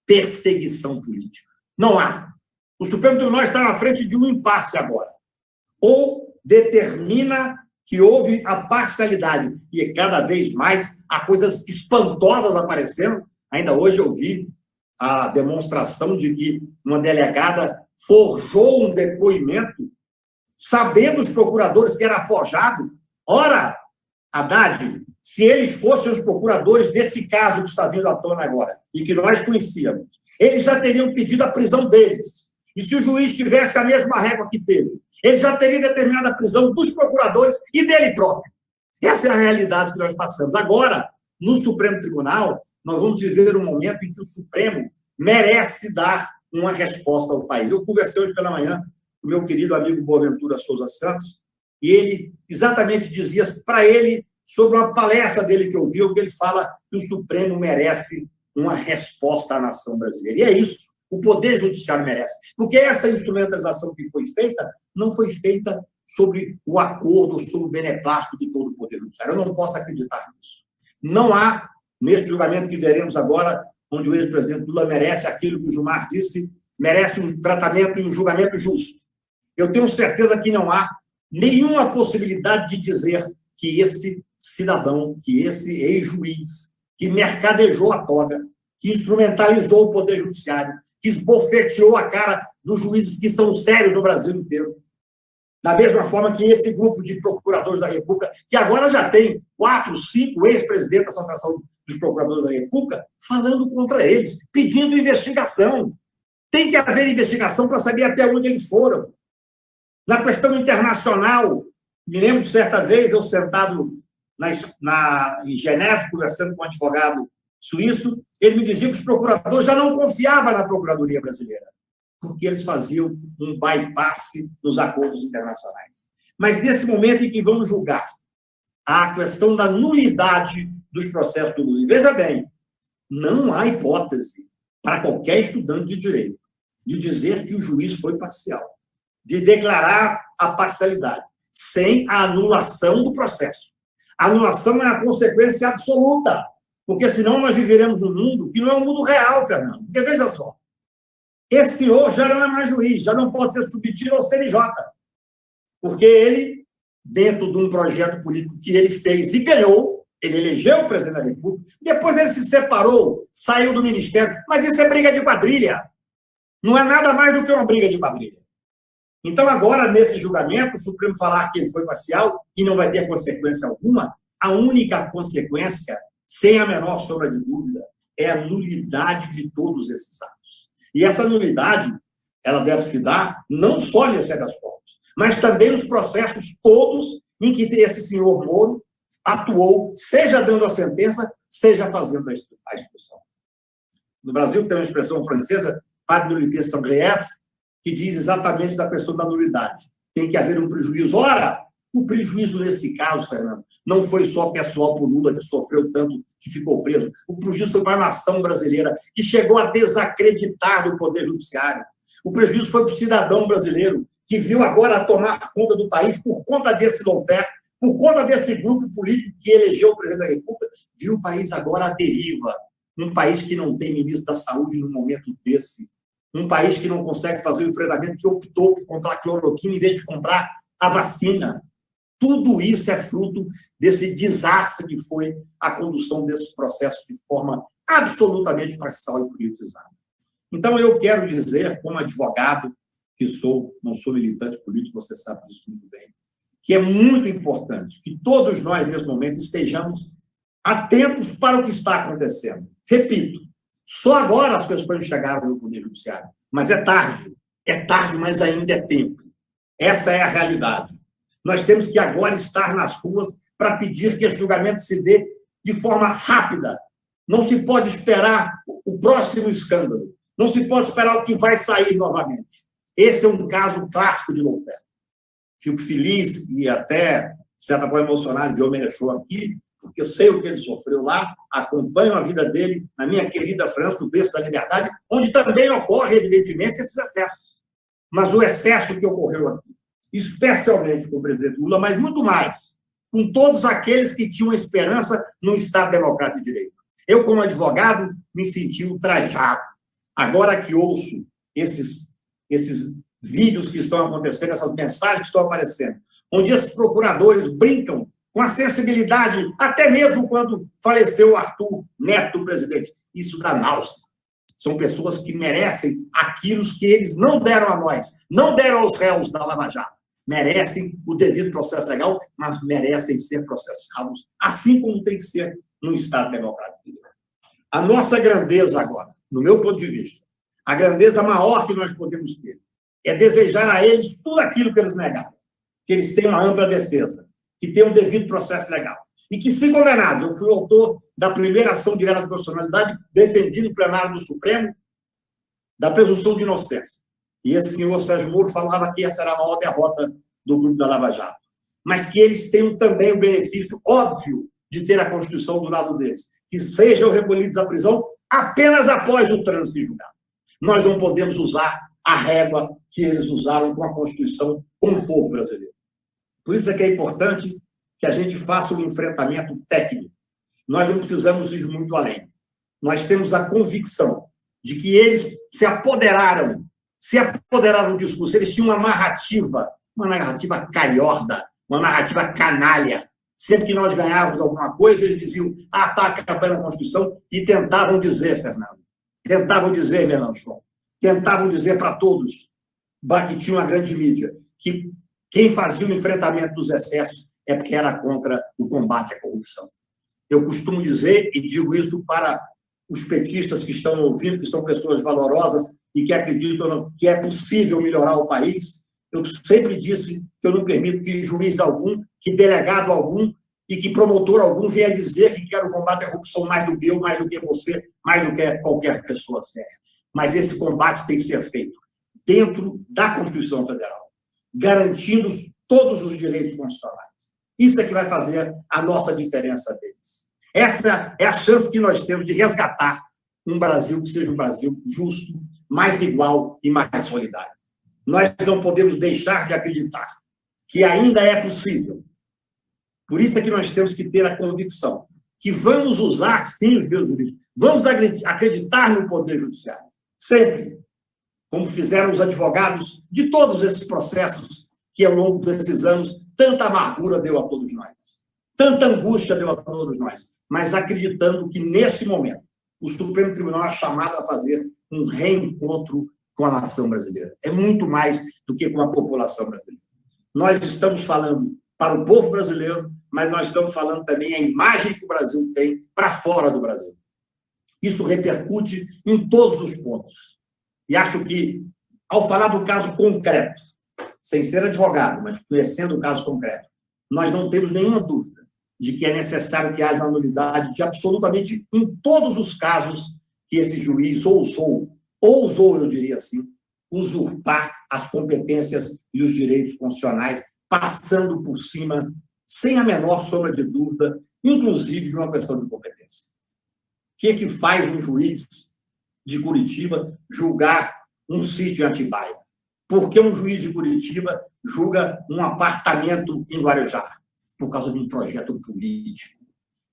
perseguição política. Não há. O Supremo Tribunal está na frente de um impasse agora. Ou determina que houve a parcialidade, e cada vez mais há coisas espantosas aparecendo. Ainda hoje eu vi a demonstração de que uma delegada forjou um depoimento, sabendo os procuradores que era forjado. Ora, Haddad, se eles fossem os procuradores desse caso que está vindo à tona agora, e que nós conhecíamos, eles já teriam pedido a prisão deles. E se o juiz tivesse a mesma régua que teve, ele já teria determinado a prisão dos procuradores e dele próprio. Essa é a realidade que nós passamos. Agora, no Supremo Tribunal, nós vamos viver um momento em que o Supremo merece dar uma resposta ao país. Eu conversei hoje pela manhã com o meu querido amigo Boaventura Souza Santos, e ele exatamente dizia para ele, sobre uma palestra dele que eu vi, que ele fala que o Supremo merece uma resposta à nação brasileira. E é isso. O Poder Judiciário merece. Porque essa instrumentalização que foi feita, não foi feita sobre o acordo, sobre o beneplácito de todo o Poder Judiciário. Eu não posso acreditar nisso. Não há, nesse julgamento que veremos agora, onde o ex-presidente Lula merece aquilo que o Gilmar disse, merece um tratamento e um julgamento justo. Eu tenho certeza que não há nenhuma possibilidade de dizer que esse cidadão, que esse ex-juiz, que mercadejou a toga, que instrumentalizou o Poder Judiciário, que esbofeteou a cara dos juízes que são sérios no Brasil inteiro. Da mesma forma que esse grupo de procuradores da República, que agora já tem 4, 5 ex-presidentes da Associação dos Procuradores da República, falando contra eles, pedindo investigação. Tem que haver investigação para saber até onde eles foram. Na questão internacional, me lembro certa vez, eu sentado em Genebra, conversando com um advogado suíço, ele me dizia que os procuradores já não confiavam na Procuradoria Brasileira, porque eles faziam um bypass nos acordos internacionais. Mas nesse momento em que vamos julgar a questão da nulidade dos processos do Lula, e veja bem, não há hipótese para qualquer estudante de direito de dizer que o juiz foi parcial, de declarar a parcialidade, sem a anulação do processo. A anulação é a consequência absoluta, porque senão nós viveremos um mundo que não é um mundo real, Fernando. Porque veja só, esse senhor já não é mais juiz, já não pode ser submetido ao CNJ, porque ele, dentro de um projeto político que ele fez e ganhou, ele elegeu o presidente da República, depois ele se separou, saiu do ministério, mas isso é briga de quadrilha. Não é nada mais do que uma briga de quadrilha. Então, agora, nesse julgamento, o Supremo falar que ele foi parcial e não vai ter consequência alguma, a única consequência, sem a menor sombra de dúvida, é a nulidade de todos esses atos. E essa nulidade, ela deve se dar não só nesse habeas corpus, mas também nos processos todos em que esse senhor Moro atuou, seja dando a sentença, seja fazendo a expulsão. No Brasil tem uma expressão francesa, pas de nullité sans grief, que diz exatamente da questão da nulidade. Tem que haver um prejuízo. Ora, o prejuízo nesse caso, Fernando, não foi só pessoal por Lula que sofreu tanto, que ficou preso. O prejuízo foi para a nação brasileira, que chegou a desacreditar do Poder Judiciário. O prejuízo foi para o cidadão brasileiro, que viu agora tomar conta do país por conta desse lawfare, por conta desse grupo político que elegeu o presidente da República, viu o país agora à deriva. Um país que não tem ministro da Saúde num momento desse. Um país que não consegue fazer o enfrentamento, que optou por comprar cloroquina em vez de comprar a vacina. Tudo isso é fruto desse desastre que foi a condução desses processos de forma absolutamente parcial e politizada. Então, eu quero dizer, como advogado que sou, não sou militante político, você sabe disso muito bem, que é muito importante que todos nós, nesse momento, estejamos atentos para o que está acontecendo. Repito, só agora as questões chegaram no Poder Judiciário, mas é tarde, mas ainda é tempo. Essa é a realidade. Nós temos que agora estar nas ruas para pedir que esse julgamento se dê de forma rápida. Não se pode esperar o próximo escândalo, não se pode esperar o que vai sair novamente. Esse é um caso clássico de lawfare. Fico feliz e até, de certa forma, emocionado de ver o Menechou aqui, porque eu sei o que ele sofreu lá, acompanho a vida dele na minha querida França, o berço da liberdade, onde também ocorre, evidentemente, esses excessos. Mas o excesso que ocorreu aqui, especialmente com o presidente Lula, mas muito mais, com todos aqueles que tinham esperança no Estado Democrático de Direito. Eu, como advogado, me senti ultrajado. Agora que ouço esses vídeos que estão acontecendo, essas mensagens que estão aparecendo, onde esses procuradores brincam com a sensibilidade, até mesmo quando faleceu o Arthur, neto do presidente. Isso dá náusea. São pessoas que merecem aquilo que eles não deram a nós, não deram aos réus da Lava Jato. Merecem o devido processo legal, mas merecem ser processados, assim como tem que ser no Estado Democrático. A nossa grandeza agora, no meu ponto de vista, a grandeza maior que nós podemos ter é desejar a eles tudo aquilo que eles negaram, que eles tenham uma ampla defesa, que tenham um devido processo legal, e que, se condenados, eu fui autor da primeira ação direta de constitucionalidade, defendido no plenário do Supremo, da presunção de inocência. E esse senhor Sérgio Moro falava que essa era a maior derrota do grupo da Lava Jato. Mas que eles tenham também o benefício óbvio de ter a Constituição do lado deles, que sejam recolhidos à prisão apenas após o trânsito em julgado. Nós não podemos usar a régua que eles usaram com a Constituição com o povo brasileiro. Por isso é que é importante que a gente faça um enfrentamento técnico. Nós não precisamos ir muito além. Nós temos a convicção de que eles se apoderaram do discurso. Eles tinham uma narrativa calhorda, uma narrativa canalha. Sempre que nós ganhávamos alguma coisa, eles diziam, está acabando a Constituição, e tentavam dizer, Fernando, tentavam dizer, Melanchon, tentavam dizer para todos, que tinha uma grande mídia, que quem fazia o enfrentamento dos excessos é porque era contra o combate à corrupção. Eu costumo dizer, e digo isso para os petistas que estão ouvindo, que são pessoas valorosas e que acreditam que é possível melhorar o país, eu sempre disse que eu não permito que juiz algum, que delegado algum e que promotor algum venha dizer que quer o combate à corrupção mais do que eu, mais do que você, mais do que qualquer pessoa séria. Mas esse combate tem que ser feito dentro da Constituição Federal, garantindo todos os direitos constitucionais. Isso é que vai fazer a nossa diferença deles. Essa é a chance que nós temos de resgatar um Brasil que seja um Brasil justo, mais igual e mais solidário. Nós não podemos deixar de acreditar que ainda é possível. Por isso é que nós temos que ter a convicção que vamos usar, sim, os meios jurídicos, vamos acreditar no Poder Judiciário, sempre, como fizeram os advogados de todos esses processos que, ao longo desses anos, tanta amargura deu a todos nós, tanta angústia deu a todos nós, mas acreditando que, nesse momento, o Supremo Tribunal é chamado a fazer um reencontro com a nação brasileira. É muito mais do que com a população brasileira. Nós estamos falando para o povo brasileiro, mas nós estamos falando também a imagem que o Brasil tem para fora do Brasil. Isso repercute em todos os pontos. E acho que, ao falar do caso concreto, sem ser advogado, mas conhecendo o caso concreto, nós não temos nenhuma dúvida de que é necessário que haja uma nulidade de absolutamente em todos os casos que esse juiz ousou, eu diria assim, usurpar as competências e os direitos constitucionais, passando por cima, sem a menor sombra de dúvida, inclusive de uma questão de competência. O que é que faz um juiz de Curitiba julgar um sítio em Atibaia? Por que um juiz de Curitiba julga um apartamento em Guarujá? Por causa de um projeto político.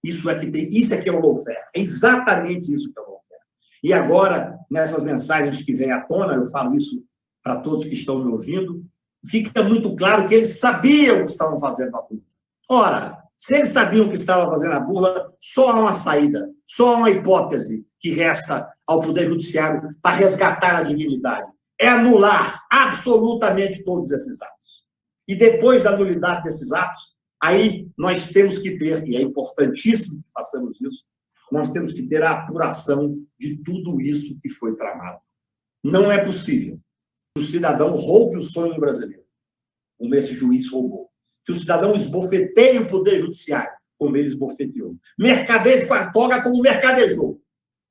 Isso é que é o lawfare. É exatamente isso que é o lawfare. E agora, nessas mensagens que vêm à tona, eu falo isso para todos que estão me ouvindo, fica muito claro que eles sabiam que estavam fazendo a burla. Ora, se eles sabiam que estavam fazendo a burla, só há uma saída, só há uma hipótese que resta ao Poder Judiciário para resgatar a dignidade. É anular absolutamente todos esses atos. E depois da nulidade desses atos, aí nós temos que ter, e é importantíssimo que façamos isso, nós temos que ter a apuração de tudo isso que foi tramado. Não é possível que o cidadão roube o sonho do brasileiro, como esse juiz roubou. Que o cidadão esbofeteie o Poder Judiciário, como ele esbofeteou. Mercadeie com a toga como mercadejou.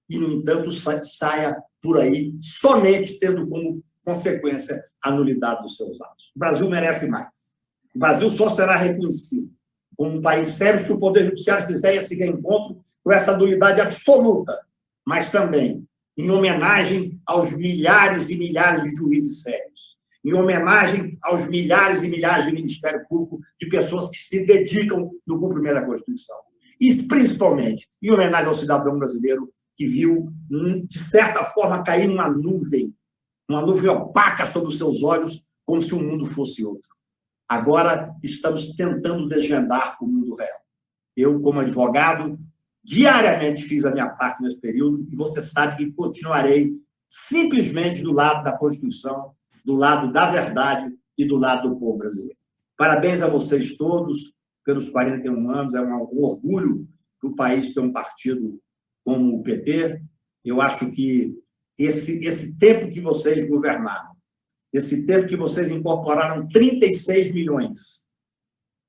E, no entanto, saia por aí somente tendo como consequência a nulidade dos seus atos. O Brasil merece mais. O Brasil só será reconhecido como um país sério, se o Poder Judiciário fizer esse reencontro com essa nulidade absoluta, mas também em homenagem aos milhares e milhares de juízes sérios, em homenagem aos milhares e milhares de Ministério Público, de pessoas que se dedicam no cumprimento da Constituição. E, principalmente, em homenagem ao cidadão brasileiro que viu, de certa forma, cair uma nuvem opaca sobre os seus olhos, como se o mundo fosse outro. Agora, estamos tentando desvendar o mundo real. Eu, como advogado, diariamente fiz a minha parte nesse período e você sabe que continuarei simplesmente do lado da Constituição, do lado da verdade e do lado do povo brasileiro. Parabéns a vocês todos pelos 41 anos. É um orgulho que o país ter um partido como o PT. Eu acho que esse tempo que vocês governaram, esse tempo que vocês incorporaram 36 milhões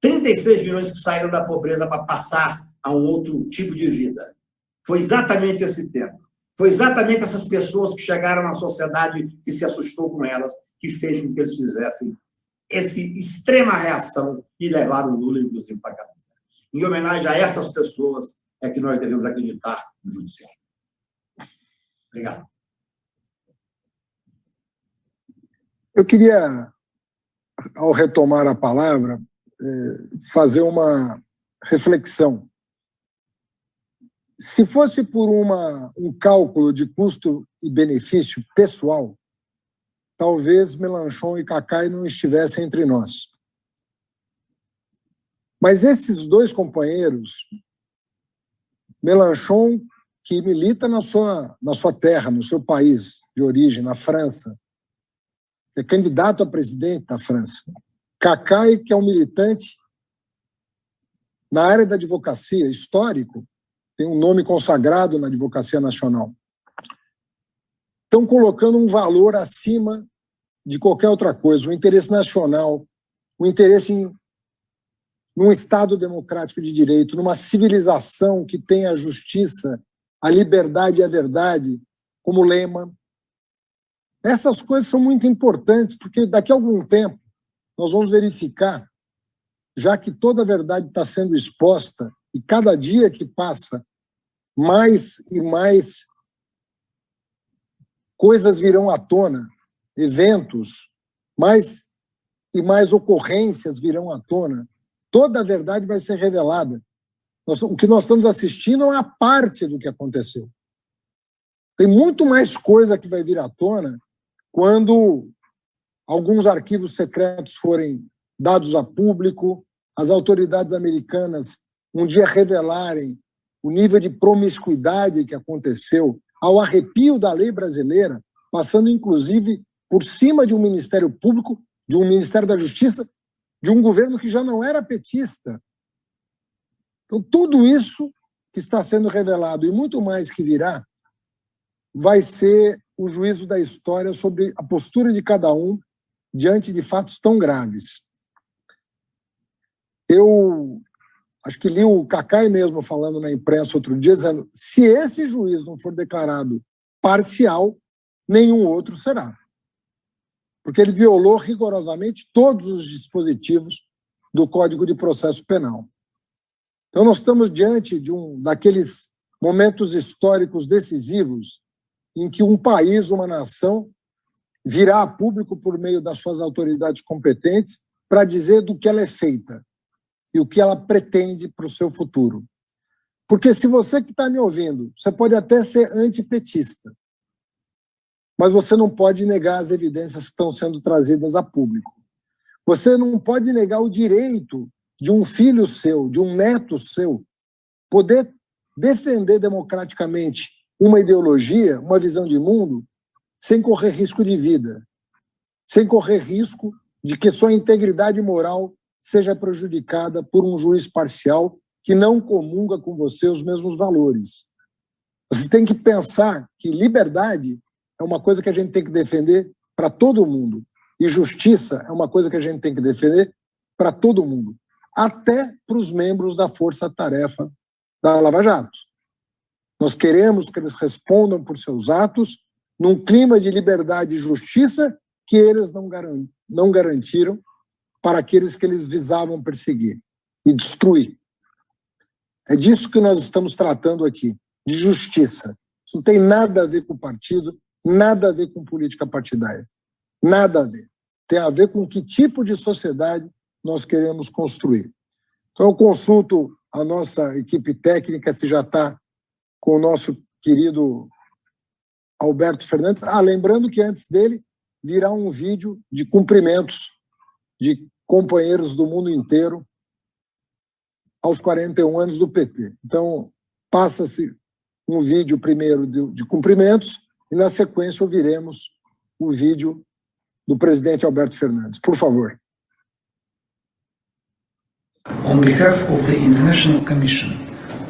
que saíram da pobreza para passar a um outro tipo de vida. Foi exatamente esse tempo. Foi exatamente essas pessoas que chegaram na sociedade que se assustou com elas, que fez com que eles fizessem essa extrema reação e levaram o Lula, inclusive, para a cadeia. Em homenagem a essas pessoas é que nós devemos acreditar no judiciário. Obrigado. Eu queria, ao retomar a palavra, fazer uma reflexão. Se fosse por um cálculo de custo e benefício pessoal, talvez Mélenchon e Kakai não estivessem entre nós. Mas esses dois companheiros, Mélenchon, que milita na sua terra, no seu país de origem, na França, que é candidato a presidente da França, Kakai, que é um militante na área da advocacia, histórico, tem um nome consagrado na advocacia nacional, estão colocando um valor acima de qualquer outra coisa, o interesse nacional, o interesse num Estado democrático de direito, numa civilização que tem a justiça, a liberdade e a verdade como lema. Essas coisas são muito importantes, porque daqui a algum tempo nós vamos verificar, já que toda a verdade está sendo exposta, e cada dia que passa, mais e mais coisas virão à tona, eventos, mais e mais ocorrências virão à tona, toda a verdade vai ser revelada. O que nós estamos assistindo é uma parte do que aconteceu. Tem muito mais coisa que vai vir à tona quando alguns arquivos secretos forem dados a público, as autoridades americanas um dia revelarem o nível de promiscuidade que aconteceu, ao arrepio da lei brasileira, passando inclusive por cima de um Ministério Público, de um Ministério da Justiça, de um governo que já não era petista. Então, tudo isso que está sendo revelado e muito mais que virá, vai ser o juízo da história sobre a postura de cada um diante de fatos tão graves. Eu acho que li o Kakai mesmo falando na imprensa outro dia, dizendo, se esse juiz não for declarado parcial, nenhum outro será. Porque ele violou rigorosamente todos os dispositivos do Código de Processo Penal. Então, nós estamos diante de daqueles momentos históricos decisivos em que um país, uma nação, virá a público por meio das suas autoridades competentes para dizer do que ela é feita e o que ela pretende para o seu futuro. Porque se você que está me ouvindo, você pode até ser antipetista, mas você não pode negar as evidências que estão sendo trazidas a público. Você não pode negar o direito de um filho seu, de um neto seu, poder defender democraticamente uma ideologia, uma visão de mundo, sem correr risco de vida, sem correr risco de que sua integridade moral seja prejudicada por um juiz parcial que não comunga com você os mesmos valores. Você tem que pensar que liberdade é uma coisa que a gente tem que defender para todo mundo, e justiça é uma coisa que a gente tem que defender para todo mundo, até para os membros da força-tarefa da Lava Jato. Nós queremos que eles respondam por seus atos num clima de liberdade e justiça que eles não garantiram para aqueles que eles visavam perseguir. e destruir. É disso que nós estamos tratando aqui, de justiça. Isso não tem nada a ver com partido, nada a ver com política partidária. Nada a ver. Tem a ver com que tipo de sociedade nós queremos construir. Então, eu consulto a nossa equipe técnica, se já está com o nosso querido Alberto Fernandes. Lembrando que antes dele virá um vídeo de cumprimentos de companheiros do mundo inteiro aos 41 anos do PT. Então, passa-se um vídeo primeiro de cumprimentos e, na sequência, ouviremos o vídeo do presidente Alberto Fernandes. Por favor. On behalf of the International Commission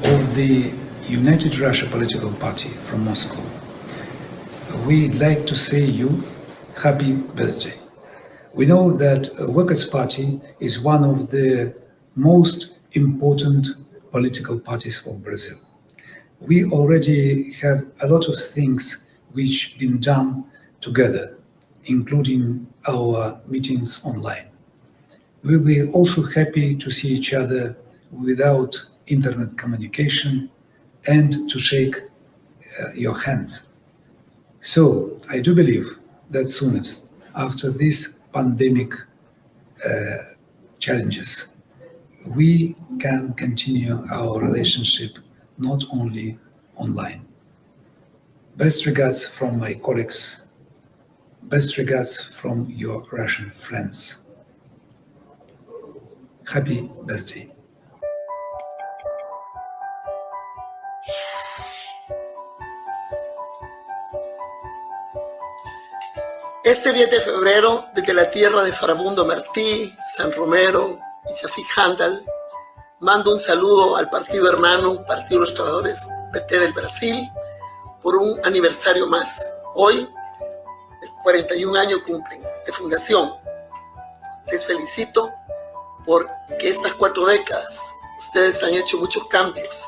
of the United Russia Political Party from Moscow, we'd like to say you happy birthday. We know that Workers' Party is one of the most important political parties of Brazil. We already have a lot of things which been done together, including our meetings online. We'll be also happy to see each other without internet communication and to shake your hands. So I do believe that soonest, after these pandemic challenges, we can continue our relationship not only online. Best regards from my colleagues. Best regards from your Russian friends. Happy birthday. Este 10 de febrero, desde la tierra de Farabundo Martí, San Romero y Shafik Handal, mando un saludo al partido hermano, Partido de los Trabajadores PT del Brasil, por un aniversario más. Hoy, el 41 años cumplen de fundación. Les felicito porque estas 4 décadas ustedes han hecho muchos cambios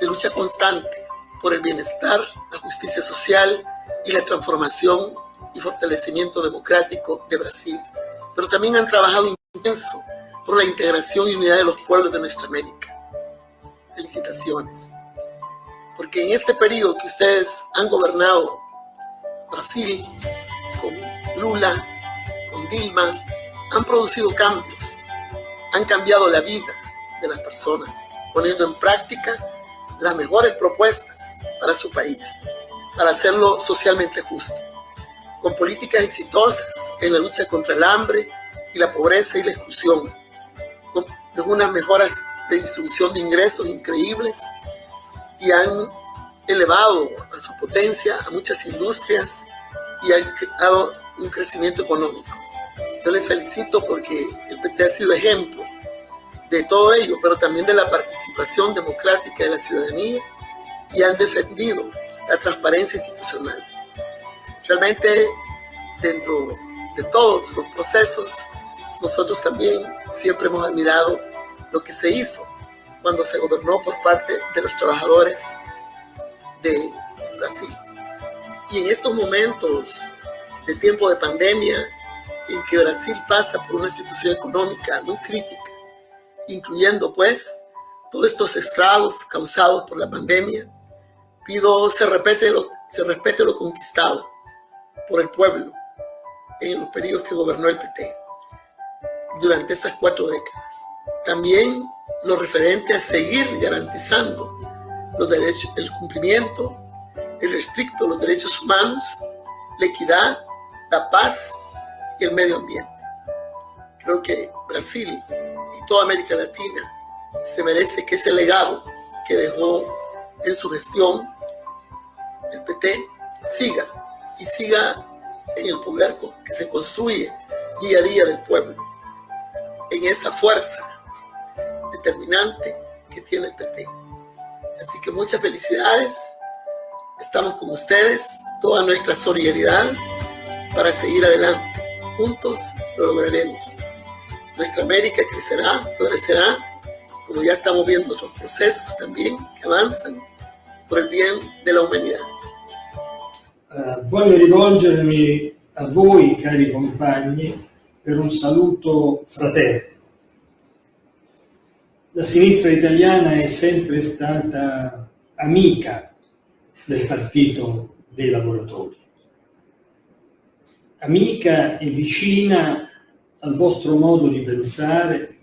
de lucha constante por el bienestar, la justicia social y la transformación y fortalecimiento democrático de Brasil. Pero también han trabajado intenso por la integración y unidad de los pueblos de nuestra América. Felicitaciones. Porque en este periodo que ustedes han gobernado Brasil, con Lula, con Dilma, han producido cambios, han cambiado la vida de las personas, poniendo en práctica las mejores propuestas para su país, para hacerlo socialmente justo, con políticas exitosas en la lucha contra el hambre y la pobreza y la exclusión, con unas mejoras de distribución de ingresos increíbles, y han elevado a su potencia a muchas industrias y han dado un crecimiento económico. Yo les felicito porque el PT ha sido ejemplo de todo ello, pero también de la participación democrática de la ciudadanía, y han defendido la transparencia institucional. Realmente, dentro de todos los procesos, nosotros también siempre hemos admirado lo que se hizo cuando se gobernó por parte de los trabajadores de Brasil. Y en estos momentos de tiempo de pandemia, en que Brasil pasa por una situación económica muy crítica, incluyendo pues todos estos estragos causados por la pandemia, pido se respete lo conquistado por el pueblo en los periodos que gobernó el PT durante esas 4 décadas. También lo referente a seguir garantizando los derechos, el cumplimiento irrestricto de los derechos humanos, la equidad, la paz y el medio ambiente. Creo que Brasil y toda América Latina se merece que ese legado que dejó en su gestión el PT siga en el poder que se construye día a día del pueblo, en esa fuerza determinante que tiene el PT. Así que muchas felicidades, estamos con ustedes, toda nuestra solidaridad para seguir adelante. Juntos lo lograremos. Nuestra América crecerá, florecerá, como ya estamos viendo otros procesos también que avanzan por el bien de la humanidad. Voglio rivolgermi a voi, cari compagni, per un saluto fraterno. la sinistra italiana è sempre stata amica del Partito dei Lavoratori, amica e vicina al vostro modo di pensare,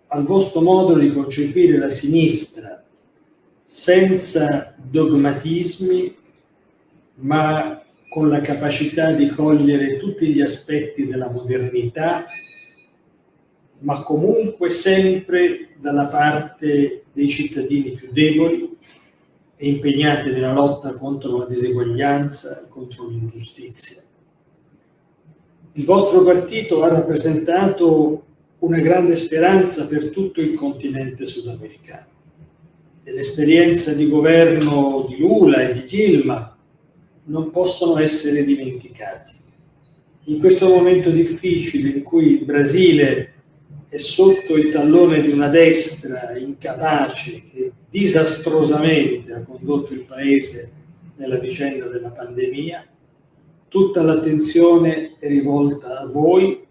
al vostro modo di concepire la sinistra, senza dogmatismi, ma con la capacità di cogliere tutti gli aspetti della modernità, ma comunque sempre dalla parte dei cittadini più deboli e impegnati nella lotta contro la diseguaglianza e contro l'ingiustizia. Il vostro partito ha rappresentato una grande speranza per tutto il continente sudamericano e l'esperienza di governo di Lula e di Dilma non possono essere dimenticati. In questo momento difficile in cui il Brasile è sotto il tallone di una destra incapace che disastrosamente ha condotto il paese nella vicenda della pandemia, tutta l'attenzione è rivolta a voi,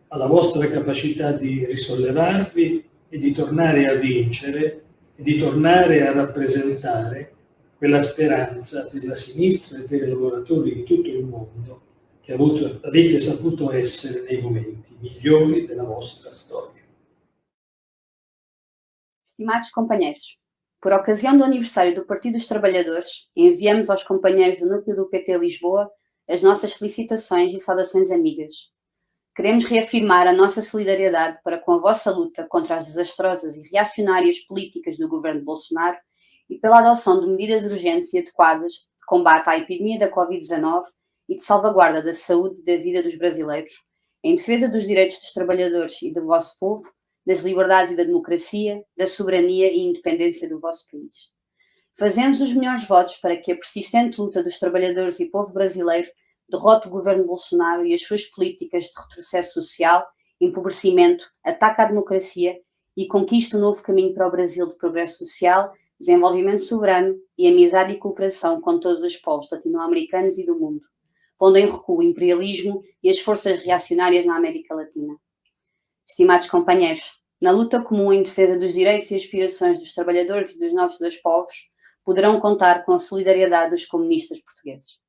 alla vostra capacità di risollevarvi e di tornare a vincere e di tornare a rappresentare quella speranza per la sinistra e per i lavoratori di tutto il mondo che avete saputo essere nei momenti migliori della vostra storia. Estimados companheiros, por ocasião do aniversário do Partido dos Trabalhadores, enviamos aos companheiros do núcleo do PT Lisboa as nossas felicitações e saudações amigas. Queremos reafirmar a nossa solidariedade para com a vossa luta contra as desastrosas e reacionárias políticas do governo Bolsonaro e pela adoção de medidas urgentes e adequadas de combate à epidemia da Covid-19 e de salvaguarda da saúde e da vida dos brasileiros, em defesa dos direitos dos trabalhadores e do vosso povo, das liberdades e da democracia, da soberania e independência do vosso país. Fazemos os melhores votos para que a persistente luta dos trabalhadores e povo brasileiro derrote o governo Bolsonaro e as suas políticas de retrocesso social, empobrecimento, ataque à democracia e conquiste um novo caminho para o Brasil de progresso social, desenvolvimento soberano e amizade e cooperação com todos os povos latino-americanos e do mundo, pondo em recuo o imperialismo e as forças reacionárias na América Latina. Estimados companheiros, na luta comum em defesa dos direitos e aspirações dos trabalhadores e dos nossos dois povos, poderão contar com a solidariedade dos comunistas portugueses.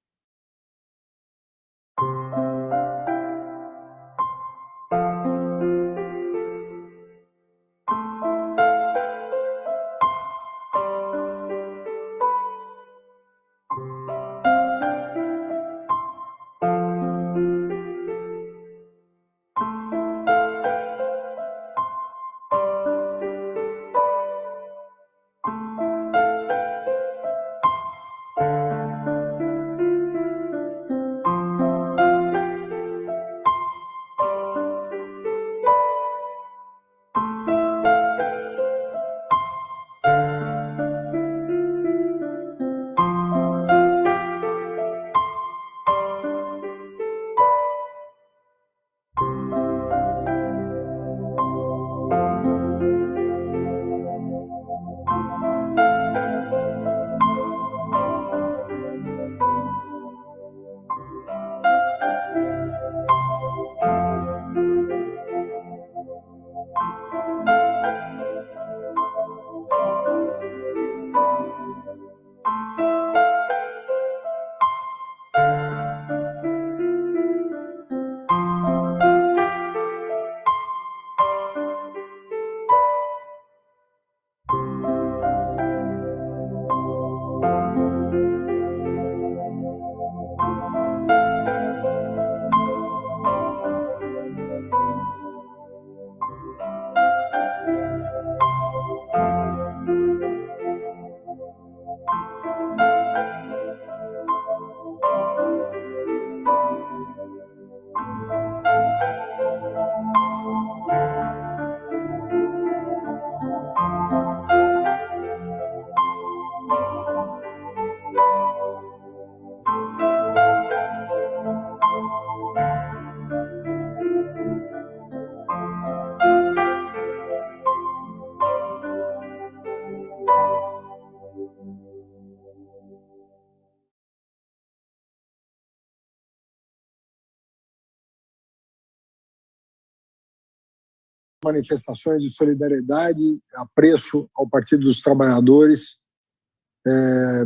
manifestações de solidariedade, apreço ao Partido dos Trabalhadores,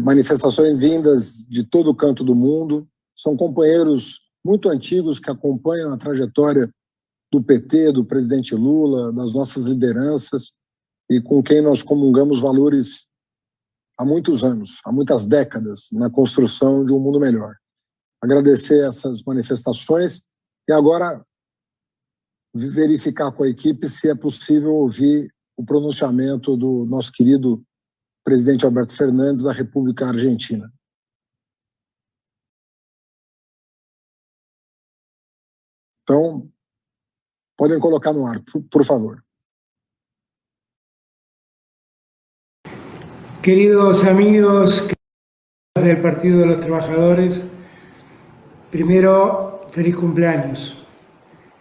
manifestações vindas de todo o canto do mundo. São companheiros muito antigos que acompanham a trajetória do PT, do presidente Lula, das nossas lideranças, e com quem nós comungamos valores há muitos anos, há muitas décadas, na construção de um mundo melhor. Agradecer essas manifestações e agora verificar com a equipe se é possível ouvir o pronunciamento do nosso querido presidente Alberto Fernandes da República Argentina. Então, podem colocar no ar, por favor. Queridos amigos del Partido de los Trabajadores, primero, feliz cumpleaños.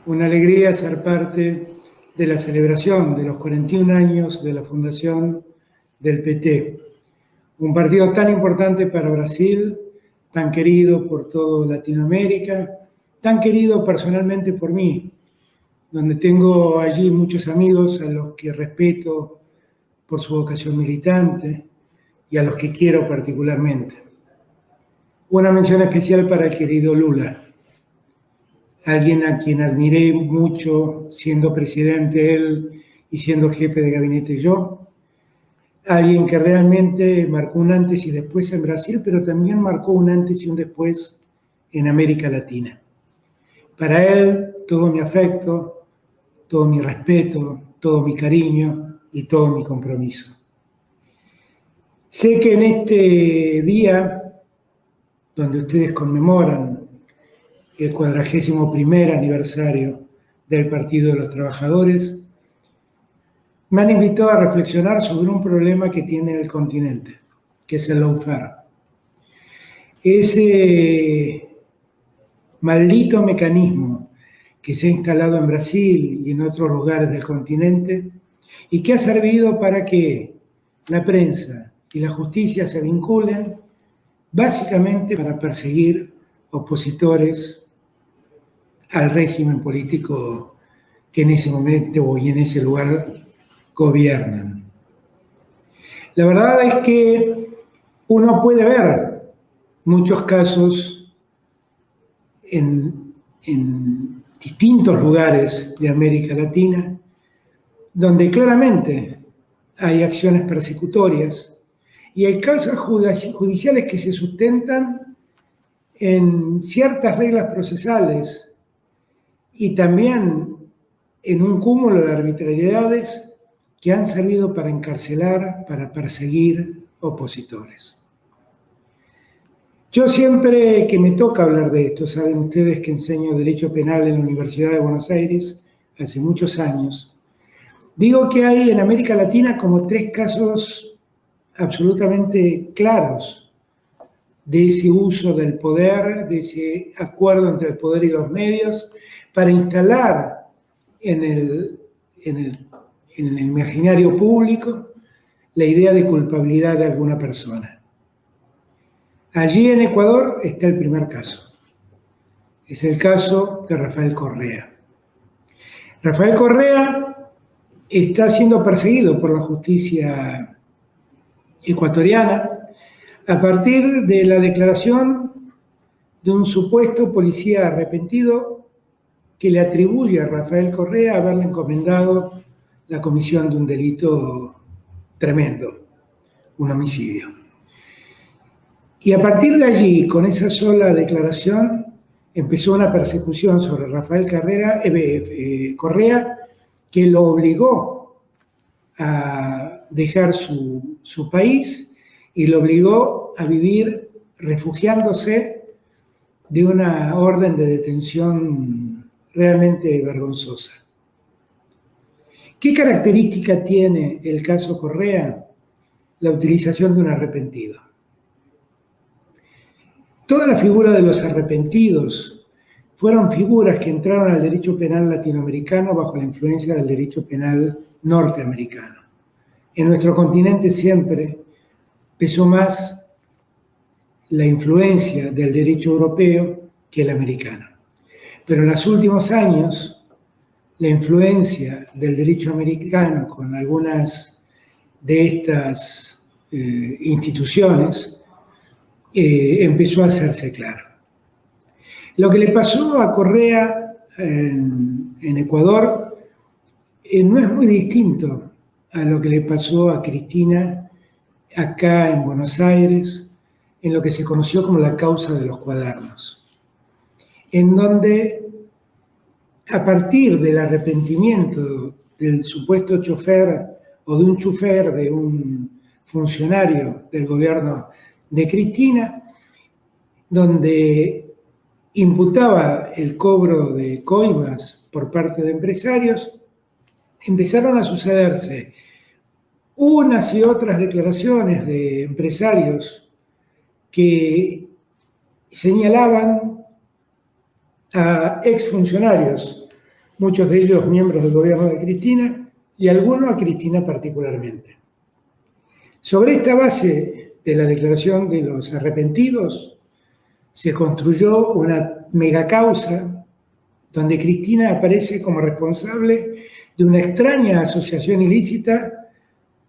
Una alegría ser parte de la celebración de los 41 años de la fundación del PT. Un partido tan importante para Brasil, tan querido por toda Latinoamérica, tan querido personalmente por mí, donde tengo allí muchos amigos a los que respeto por su vocación militante y a los que quiero particularmente. Una mención especial para el querido Lula, alguien a quien admiré mucho siendo presidente él y siendo jefe de gabinete yo, alguien que realmente marcó un antes y después en Brasil, pero también marcó un antes y un después en América Latina. Para él, todo mi afecto, todo mi respeto, todo mi cariño y todo mi compromiso. Sé que en este día, donde ustedes conmemoran el 41º aniversario del Partido de los Trabajadores, me han invitado a reflexionar sobre un problema que tiene el continente, que es el lawfare. Ese maldito mecanismo que se ha instalado en Brasil y en otros lugares del continente y que ha servido para que la prensa y la justicia se vinculen básicamente para perseguir opositores al régimen político que en ese momento y en ese lugar gobiernan. La verdad es que uno puede ver muchos casos en distintos lugares de América Latina donde claramente hay acciones persecutorias y hay causas judiciales que se sustentan en ciertas reglas procesales y también en un cúmulo de arbitrariedades que han servido para encarcelar, para perseguir opositores. Yo siempre que me toca hablar de esto, saben ustedes que enseño Derecho Penal en la Universidad de Buenos Aires hace muchos años, digo que hay en América Latina como 3 casos absolutamente claros de ese uso del poder, de ese acuerdo entre el poder y los medios para instalar en el imaginario público la idea de culpabilidad de alguna persona. Allí en Ecuador está el primer caso. Es el caso de Rafael Correa. Rafael Correa está siendo perseguido por la justicia ecuatoriana a partir de la declaración de un supuesto policía arrepentido que le atribuye a Rafael Correa haberle encomendado la comisión de un delito tremendo, un homicidio. Y a partir de allí, con esa sola declaración, empezó una persecución sobre Rafael Correa que lo obligó a dejar su país y lo obligó a vivir refugiándose de una orden de detención realmente vergonzosa. ¿Qué característica tiene el caso Correa? La utilización de un arrepentido. Toda la figura de los arrepentidos fueron figuras que entraron al derecho penal latinoamericano bajo la influencia del derecho penal norteamericano. En nuestro continente siempre pesó más la influencia del derecho europeo que el americano. Pero en los últimos años, la influencia del derecho americano con algunas de estas instituciones, empezó a hacerse claro. Lo que le pasó a Correa en Ecuador no es muy distinto a lo que le pasó a Cristina acá en Buenos Aires, en lo que se conoció como la causa de los cuadernos, en donde a partir del arrepentimiento del supuesto chofer o de un chofer de un funcionario del gobierno de Cristina, donde imputaba el cobro de coimas por parte de empresarios, empezaron a sucederse unas y otras declaraciones de empresarios que señalaban a exfuncionarios, muchos de ellos miembros del gobierno de Cristina y algunos a Cristina particularmente. Sobre esta base de la declaración de los arrepentidos se construyó una megacausa donde Cristina aparece como responsable de una extraña asociación ilícita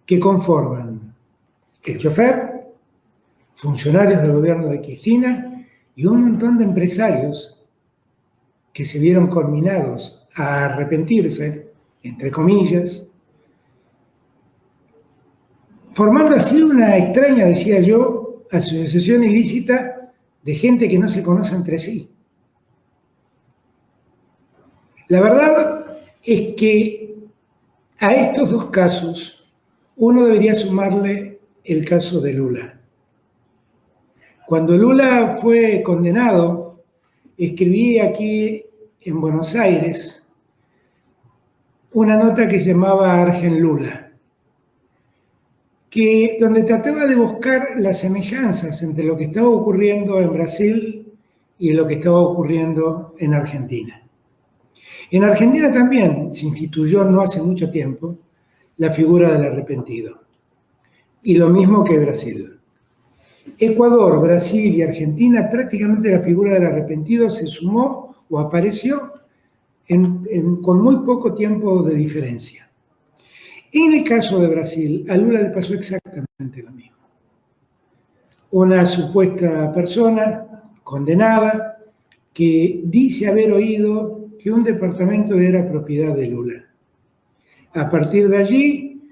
que conforman el chofer, funcionarios del gobierno de Cristina y un montón de empresarios que se vieron conminados a arrepentirse, entre comillas, formando así una extraña, decía yo, asociación ilícita de gente que no se conoce entre sí. La verdad es que a estos dos casos uno debería sumarle el caso de Lula. Cuando Lula fue condenado, escribí aquí en Buenos Aires una nota que se llamaba Argen Lula, donde trataba de buscar las semejanzas entre lo que estaba ocurriendo en Brasil y lo que estaba ocurriendo en Argentina. En Argentina también se instituyó no hace mucho tiempo la figura del arrepentido, y lo mismo que Brasil. Ecuador, Brasil y Argentina, prácticamente la figura del arrepentido se sumó o apareció con muy poco tiempo de diferencia. En el caso de Brasil, a Lula le pasó exactamente lo mismo. Una supuesta persona condenada que dice haber oído que un departamento era propiedad de Lula. A partir de allí,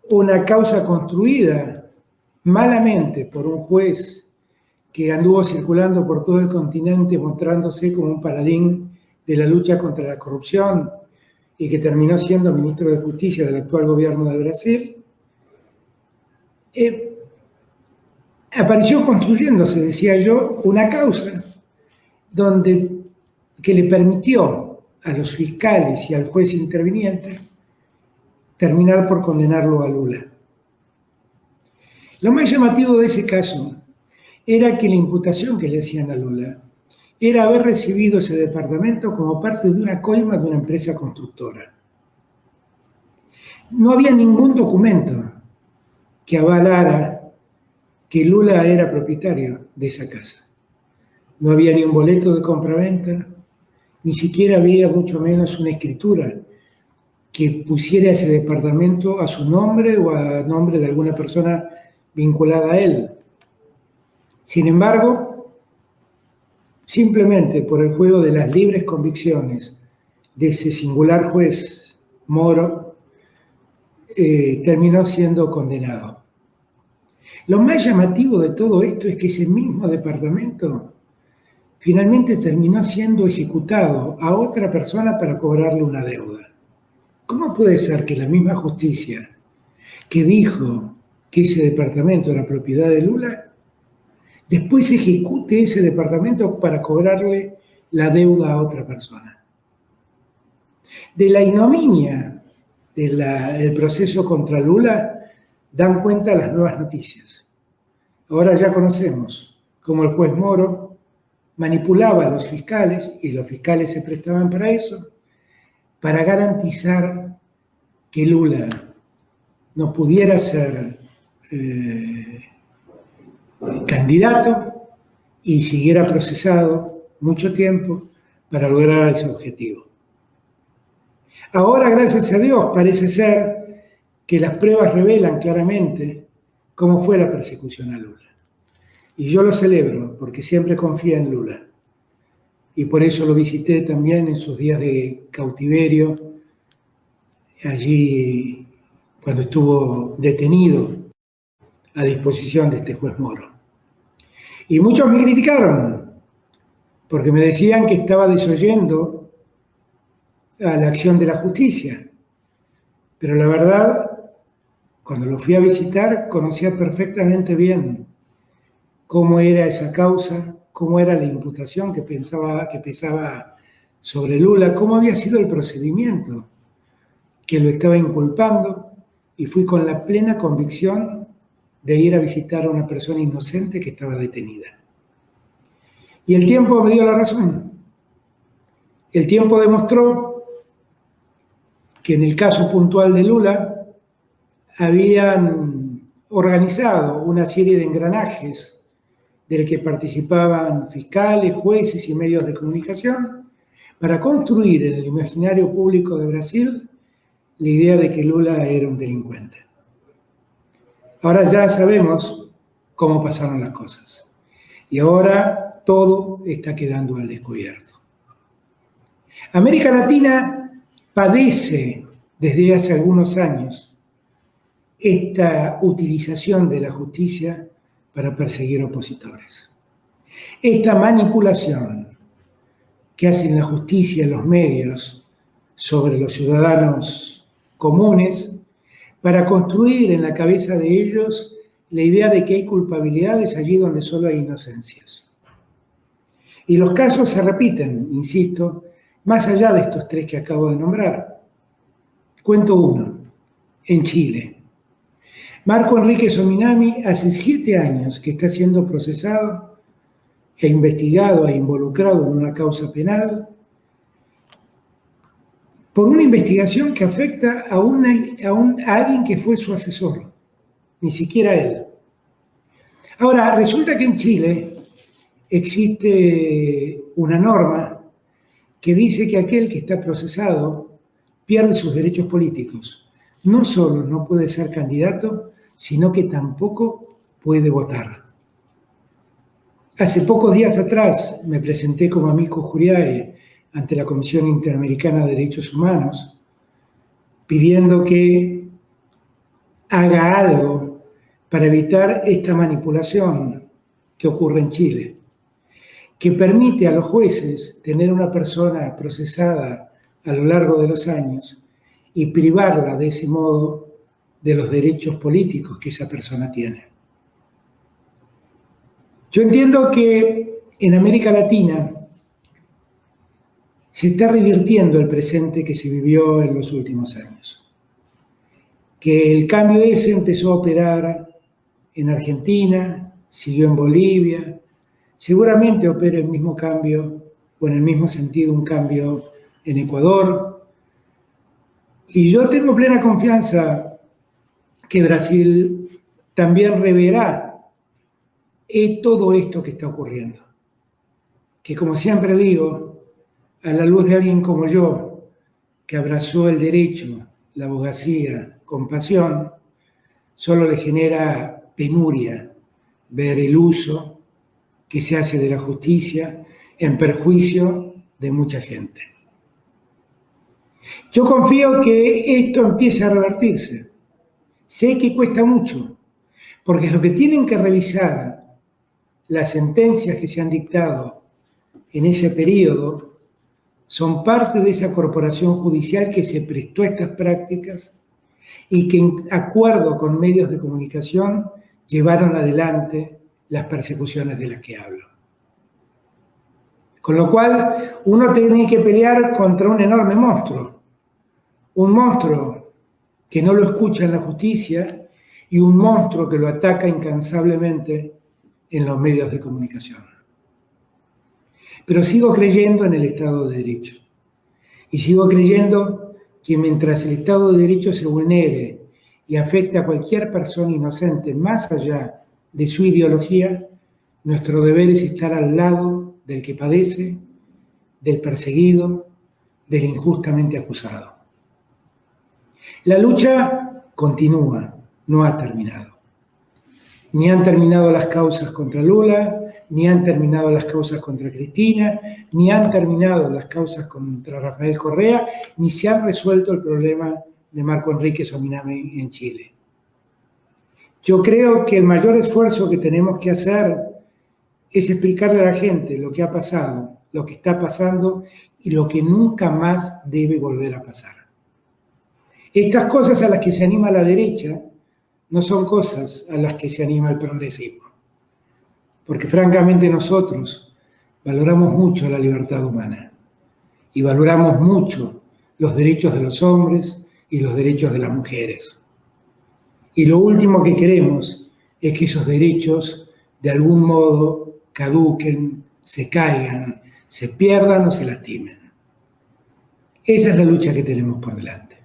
una causa construida malamente por un juez que anduvo circulando por todo el continente mostrándose como un paladín de la lucha contra la corrupción y que terminó siendo ministro de Justicia del actual gobierno de Brasil, apareció construyéndose, decía yo, una causa que le permitió a los fiscales y al juez interviniente terminar por condenarlo a Lula. Lo más llamativo de ese caso era que la imputación que le hacían a Lula era haber recibido ese departamento como parte de una coima de una empresa constructora. No había ningún documento que avalara que Lula era propietario de esa casa. No había ni un boleto de compraventa, ni siquiera había mucho menos una escritura que pusiera ese departamento a su nombre o a nombre de alguna persona vinculada a él. Sin embargo, simplemente por el juego de las libres convicciones de ese singular juez Moro, terminó siendo condenado. Lo más llamativo de todo esto es que ese mismo departamento finalmente terminó siendo ejecutado a otra persona para cobrarle una deuda. ¿Cómo puede ser que la misma justicia que dijo que ese departamento era propiedad de Lula, después ejecute ese departamento para cobrarle la deuda a otra persona? De la ignominia del proceso contra Lula dan cuenta las nuevas noticias. Ahora ya conocemos cómo el juez Moro manipulaba a los fiscales, y los fiscales se prestaban para eso, para garantizar que Lula no pudiera ser candidato y siguiera procesado mucho tiempo para lograr ese objetivo. Ahora, gracias a Dios, parece ser que las pruebas revelan claramente cómo fue la persecución a Lula. Y yo lo celebro porque siempre confía en Lula. Y por eso lo visité también en sus días de cautiverio, allí cuando estuvo detenido a disposición de este juez Moro. Y muchos me criticaron porque me decían que estaba desoyendo a la acción de la justicia. Pero la verdad, cuando lo fui a visitar, conocía perfectamente bien cómo era esa causa, cómo era la imputación que pesaba sobre Lula, cómo había sido el procedimiento que lo estaba inculpando, y fui con la plena convicción de ir a visitar a una persona inocente que estaba detenida. Y el tiempo me dio la razón. El tiempo demostró que en el caso puntual de Lula habían organizado una serie de engranajes del que participaban fiscales, jueces y medios de comunicación para construir en el imaginario público de Brasil la idea de que Lula era un delincuente. Ahora ya sabemos cómo pasaron las cosas. Y ahora todo está quedando al descubierto. América Latina padece desde hace algunos años esta utilización de la justicia para perseguir opositores. Esta manipulación que hacen la justicia y los medios sobre los ciudadanos comunes para construir en la cabeza de ellos la idea de que hay culpabilidades allí donde solo hay inocencias. Y los casos se repiten, insisto, más allá de estos tres que acabo de nombrar. Cuento uno, en Chile. Marco Enrique Sominami hace 7 años que está siendo procesado e investigado e involucrado en una causa penal por una investigación que afecta a alguien que fue su asesor, ni siquiera él. Ahora, resulta que en Chile existe una norma que dice que aquel que está procesado pierde sus derechos políticos. No solo no puede ser candidato, sino que tampoco puede votar. Hace pocos días atrás me presenté como amico curiae ante la Comisión Interamericana de Derechos Humanos, pidiendo que haga algo para evitar esta manipulación que ocurre en Chile, que permite a los jueces tener una persona procesada a lo largo de los años y privarla de ese modo de los derechos políticos que esa persona tiene. Yo entiendo que en América Latina se está revirtiendo el presente que se vivió en los últimos años. Que el cambio ese empezó a operar en Argentina, siguió en Bolivia, seguramente opera el mismo cambio o en el mismo sentido un cambio en Ecuador. Y yo tengo plena confianza que Brasil también reverá todo esto que está ocurriendo. Que como siempre digo, a la luz de alguien como yo, que abrazó el derecho, la abogacía, con pasión, solo le genera penuria ver el uso que se hace de la justicia en perjuicio de mucha gente. Yo confío que esto empiece a revertirse. Sé que cuesta mucho, porque lo que tienen que revisar las sentencias que se han dictado en ese periodo son parte de esa corporación judicial que se prestó a estas prácticas y que en acuerdo con medios de comunicación llevaron adelante las persecuciones de las que hablo. Con lo cual, uno tiene que pelear contra un enorme monstruo. Un monstruo que no lo escucha en la justicia y un monstruo que lo ataca incansablemente en los medios de comunicación. Pero sigo creyendo en el Estado de Derecho. Y sigo creyendo que mientras el Estado de Derecho se vulnere y afecte a cualquier persona inocente más allá de su ideología, nuestro deber es estar al lado del que padece, del perseguido, del injustamente acusado. La lucha continúa, no ha terminado. Ni han terminado las causas contra Lula, ni han terminado las causas contra Cristina, ni han terminado las causas contra Rafael Correa, ni se ha resuelto el problema de Marco Enrique Sominami en Chile. Yo creo que el mayor esfuerzo que tenemos que hacer es explicarle a la gente lo que ha pasado, lo que está pasando y lo que nunca más debe volver a pasar. Estas cosas a las que se anima la derecha no son cosas a las que se anima el progresismo, porque francamente nosotros valoramos mucho la libertad humana y valoramos mucho los derechos de los hombres y los derechos de las mujeres. Y lo último que queremos es que esos derechos de algún modo caduquen, se caigan, se pierdan o se lastimen. Esa es la lucha que tenemos por delante.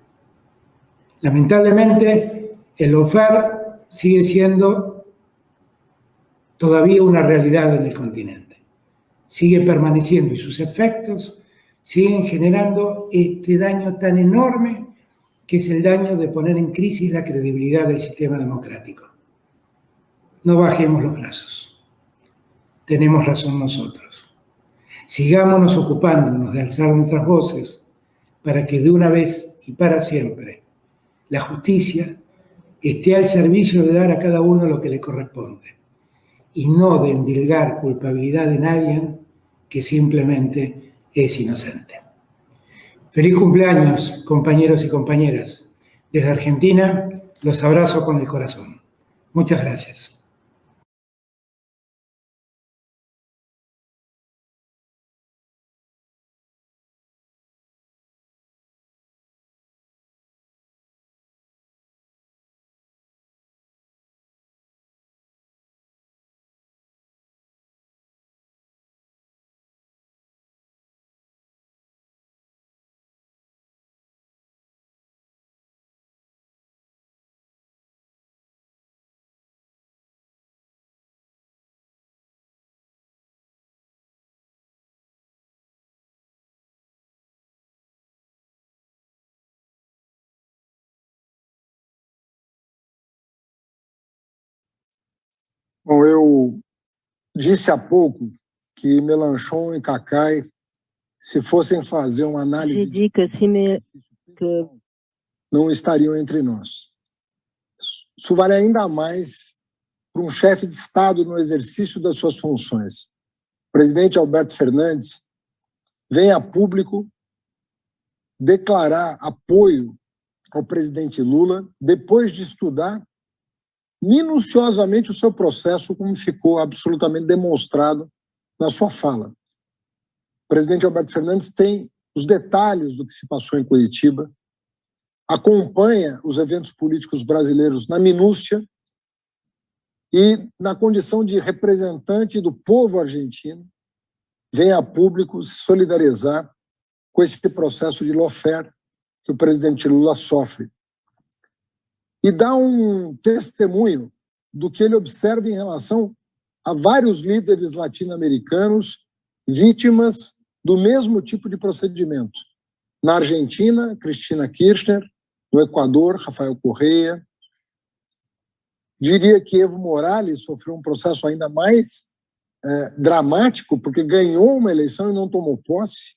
Lamentablemente, el lawfare sigue siendo todavía una realidad en el continente. Sigue permaneciendo y sus efectos siguen generando este daño tan enorme que es el daño de poner en crisis la credibilidad del sistema democrático. No bajemos los brazos. Tenemos razón nosotros. Sigámonos ocupándonos de alzar nuestras voces para que de una vez y para siempre la justicia esté al servicio de dar a cada uno lo que le corresponde y no de endilgar culpabilidad en alguien que simplemente es inocente. Feliz cumpleaños, compañeros y compañeras. Desde Argentina los abrazo con el corazón. Muchas gracias. Bom, eu disse há pouco que Mélenchon e Kakai, se fossem fazer uma análise, não estariam entre nós. Isso vale ainda mais para um chefe de Estado no exercício das suas funções. O presidente Alberto Fernandes vem a público declarar apoio ao presidente Lula depois de estudar minuciosamente o seu processo, como ficou absolutamente demonstrado na sua fala. O presidente Alberto Fernandes tem os detalhes do que se passou em Curitiba, acompanha os eventos políticos brasileiros na minúcia e, na condição de representante do povo argentino, vem a público se solidarizar com esse processo de lawfare que o presidente Lula sofre. E dá um testemunho do que ele observa em relação a vários líderes latino-americanos vítimas do mesmo tipo de procedimento. Na Argentina, Cristina Kirchner; no Equador, Rafael Correa. Diria que Evo Morales sofreu um processo ainda mais dramático, porque ganhou uma eleição e não tomou posse,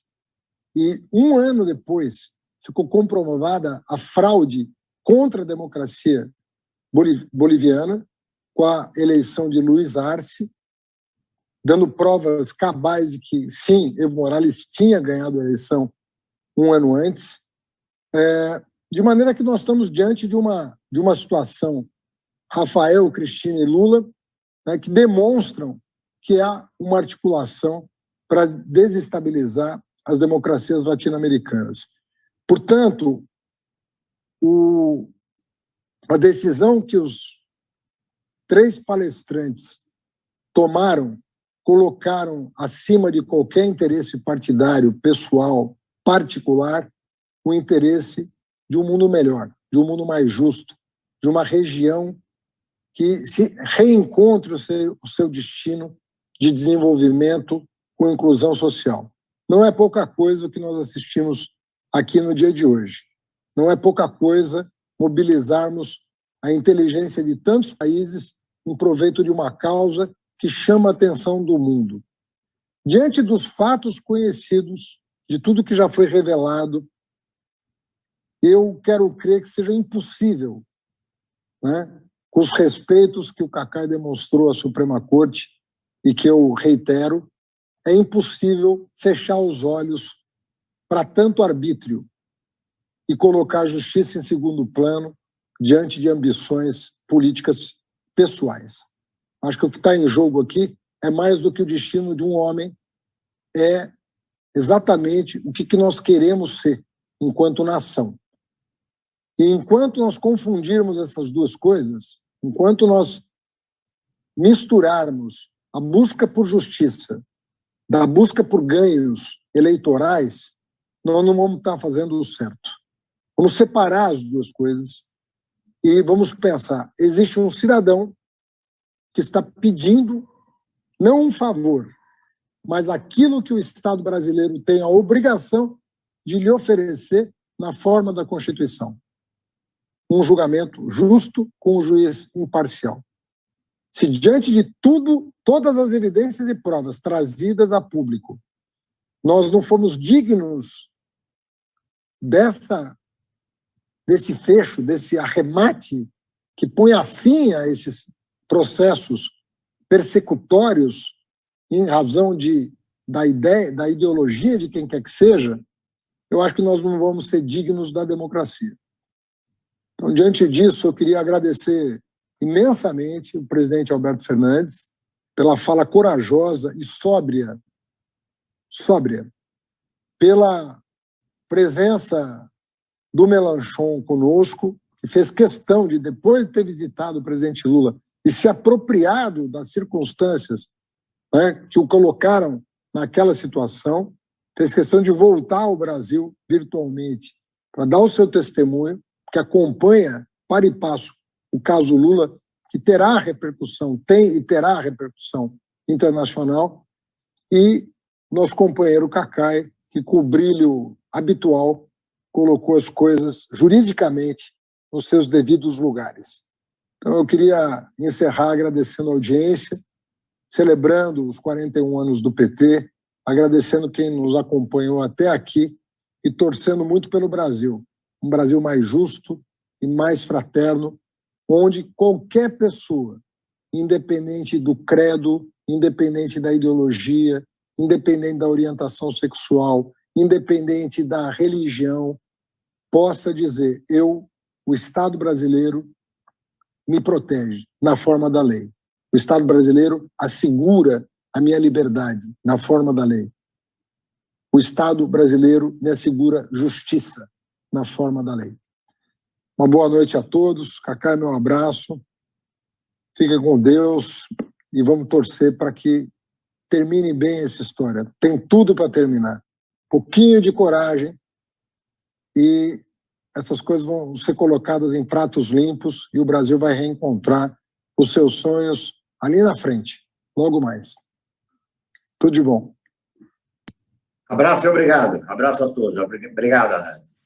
e um ano depois ficou comprovada a fraude contra a democracia boliviana, com a eleição de Luiz Arce, dando provas cabais de que, sim, Evo Morales tinha ganhado a eleição um ano antes, de maneira que nós estamos diante de uma situação, Rafael, Cristina e Lula, que demonstram que há uma articulação para desestabilizar as democracias latino-americanas. Portanto, a decisão que os três palestrantes tomaram, colocaram acima de qualquer interesse partidário, pessoal, particular, o interesse de um mundo melhor, de um mundo mais justo, de uma região que se reencontre o seu destino de desenvolvimento com inclusão social. Não é pouca coisa o que nós assistimos aqui no dia de hoje. Não é pouca coisa mobilizarmos a inteligência de tantos países em proveito de uma causa que chama a atenção do mundo. Diante dos fatos conhecidos, de tudo que já foi revelado, eu quero crer que seja impossível, né, com os respeitos que o Kakai demonstrou à Suprema Corte e que eu reitero, é impossível fechar os olhos para tanto arbítrio e colocar a justiça em segundo plano diante de ambições políticas pessoais. Acho que o que está em jogo aqui é mais do que o destino de um homem, é exatamente o que nós queremos ser enquanto nação. E enquanto nós confundirmos essas duas coisas, enquanto nós misturarmos a busca por justiça da busca por ganhos eleitorais, nós não vamos estar fazendo o certo. Vamos separar as duas coisas e vamos pensar, existe um cidadão que está pedindo não um favor, mas aquilo que o Estado brasileiro tem a obrigação de lhe oferecer na forma da Constituição. Um julgamento justo com um juiz imparcial. Se diante de tudo, todas as evidências e provas trazidas a público, nós não formos dignos desse fecho, desse arremate que põe a fim a esses processos persecutórios em razão da ideologia de quem quer que seja, eu acho que nós não vamos ser dignos da democracia. Então, diante disso, eu queria agradecer imensamente o presidente Alberto Fernandes pela fala corajosa e sóbria, pela presença do Mélenchon conosco, que fez questão de, depois de ter visitado o presidente Lula e se apropriado das circunstâncias, né, que o colocaram naquela situação, fez questão de voltar ao Brasil virtualmente para dar o seu testemunho, que acompanha para e passo o caso Lula, que terá repercussão, tem e terá repercussão internacional, e nosso companheiro Kakai, que com o brilho habitual colocou as coisas juridicamente nos seus devidos lugares. Então eu queria encerrar agradecendo a audiência, celebrando os 41 anos do PT, agradecendo quem nos acompanhou até aqui e torcendo muito pelo Brasil, um Brasil mais justo e mais fraterno, onde qualquer pessoa, independente do credo, independente da ideologia, independente da orientação sexual, independente da religião, possa dizer, o Estado brasileiro me protege na forma da lei. O Estado brasileiro assegura a minha liberdade na forma da lei. O Estado brasileiro me assegura justiça na forma da lei. Uma boa noite a todos. Kakai, meu abraço. Fiquem com Deus e vamos torcer para que termine bem essa história. Tem tudo para terminar. Pouquinho de coragem e essas coisas vão ser colocadas em pratos limpos e o Brasil vai reencontrar os seus sonhos ali na frente, logo mais. Tudo de bom. Abraço e obrigado. Abraço a todos. Obrigado, Arnaldo.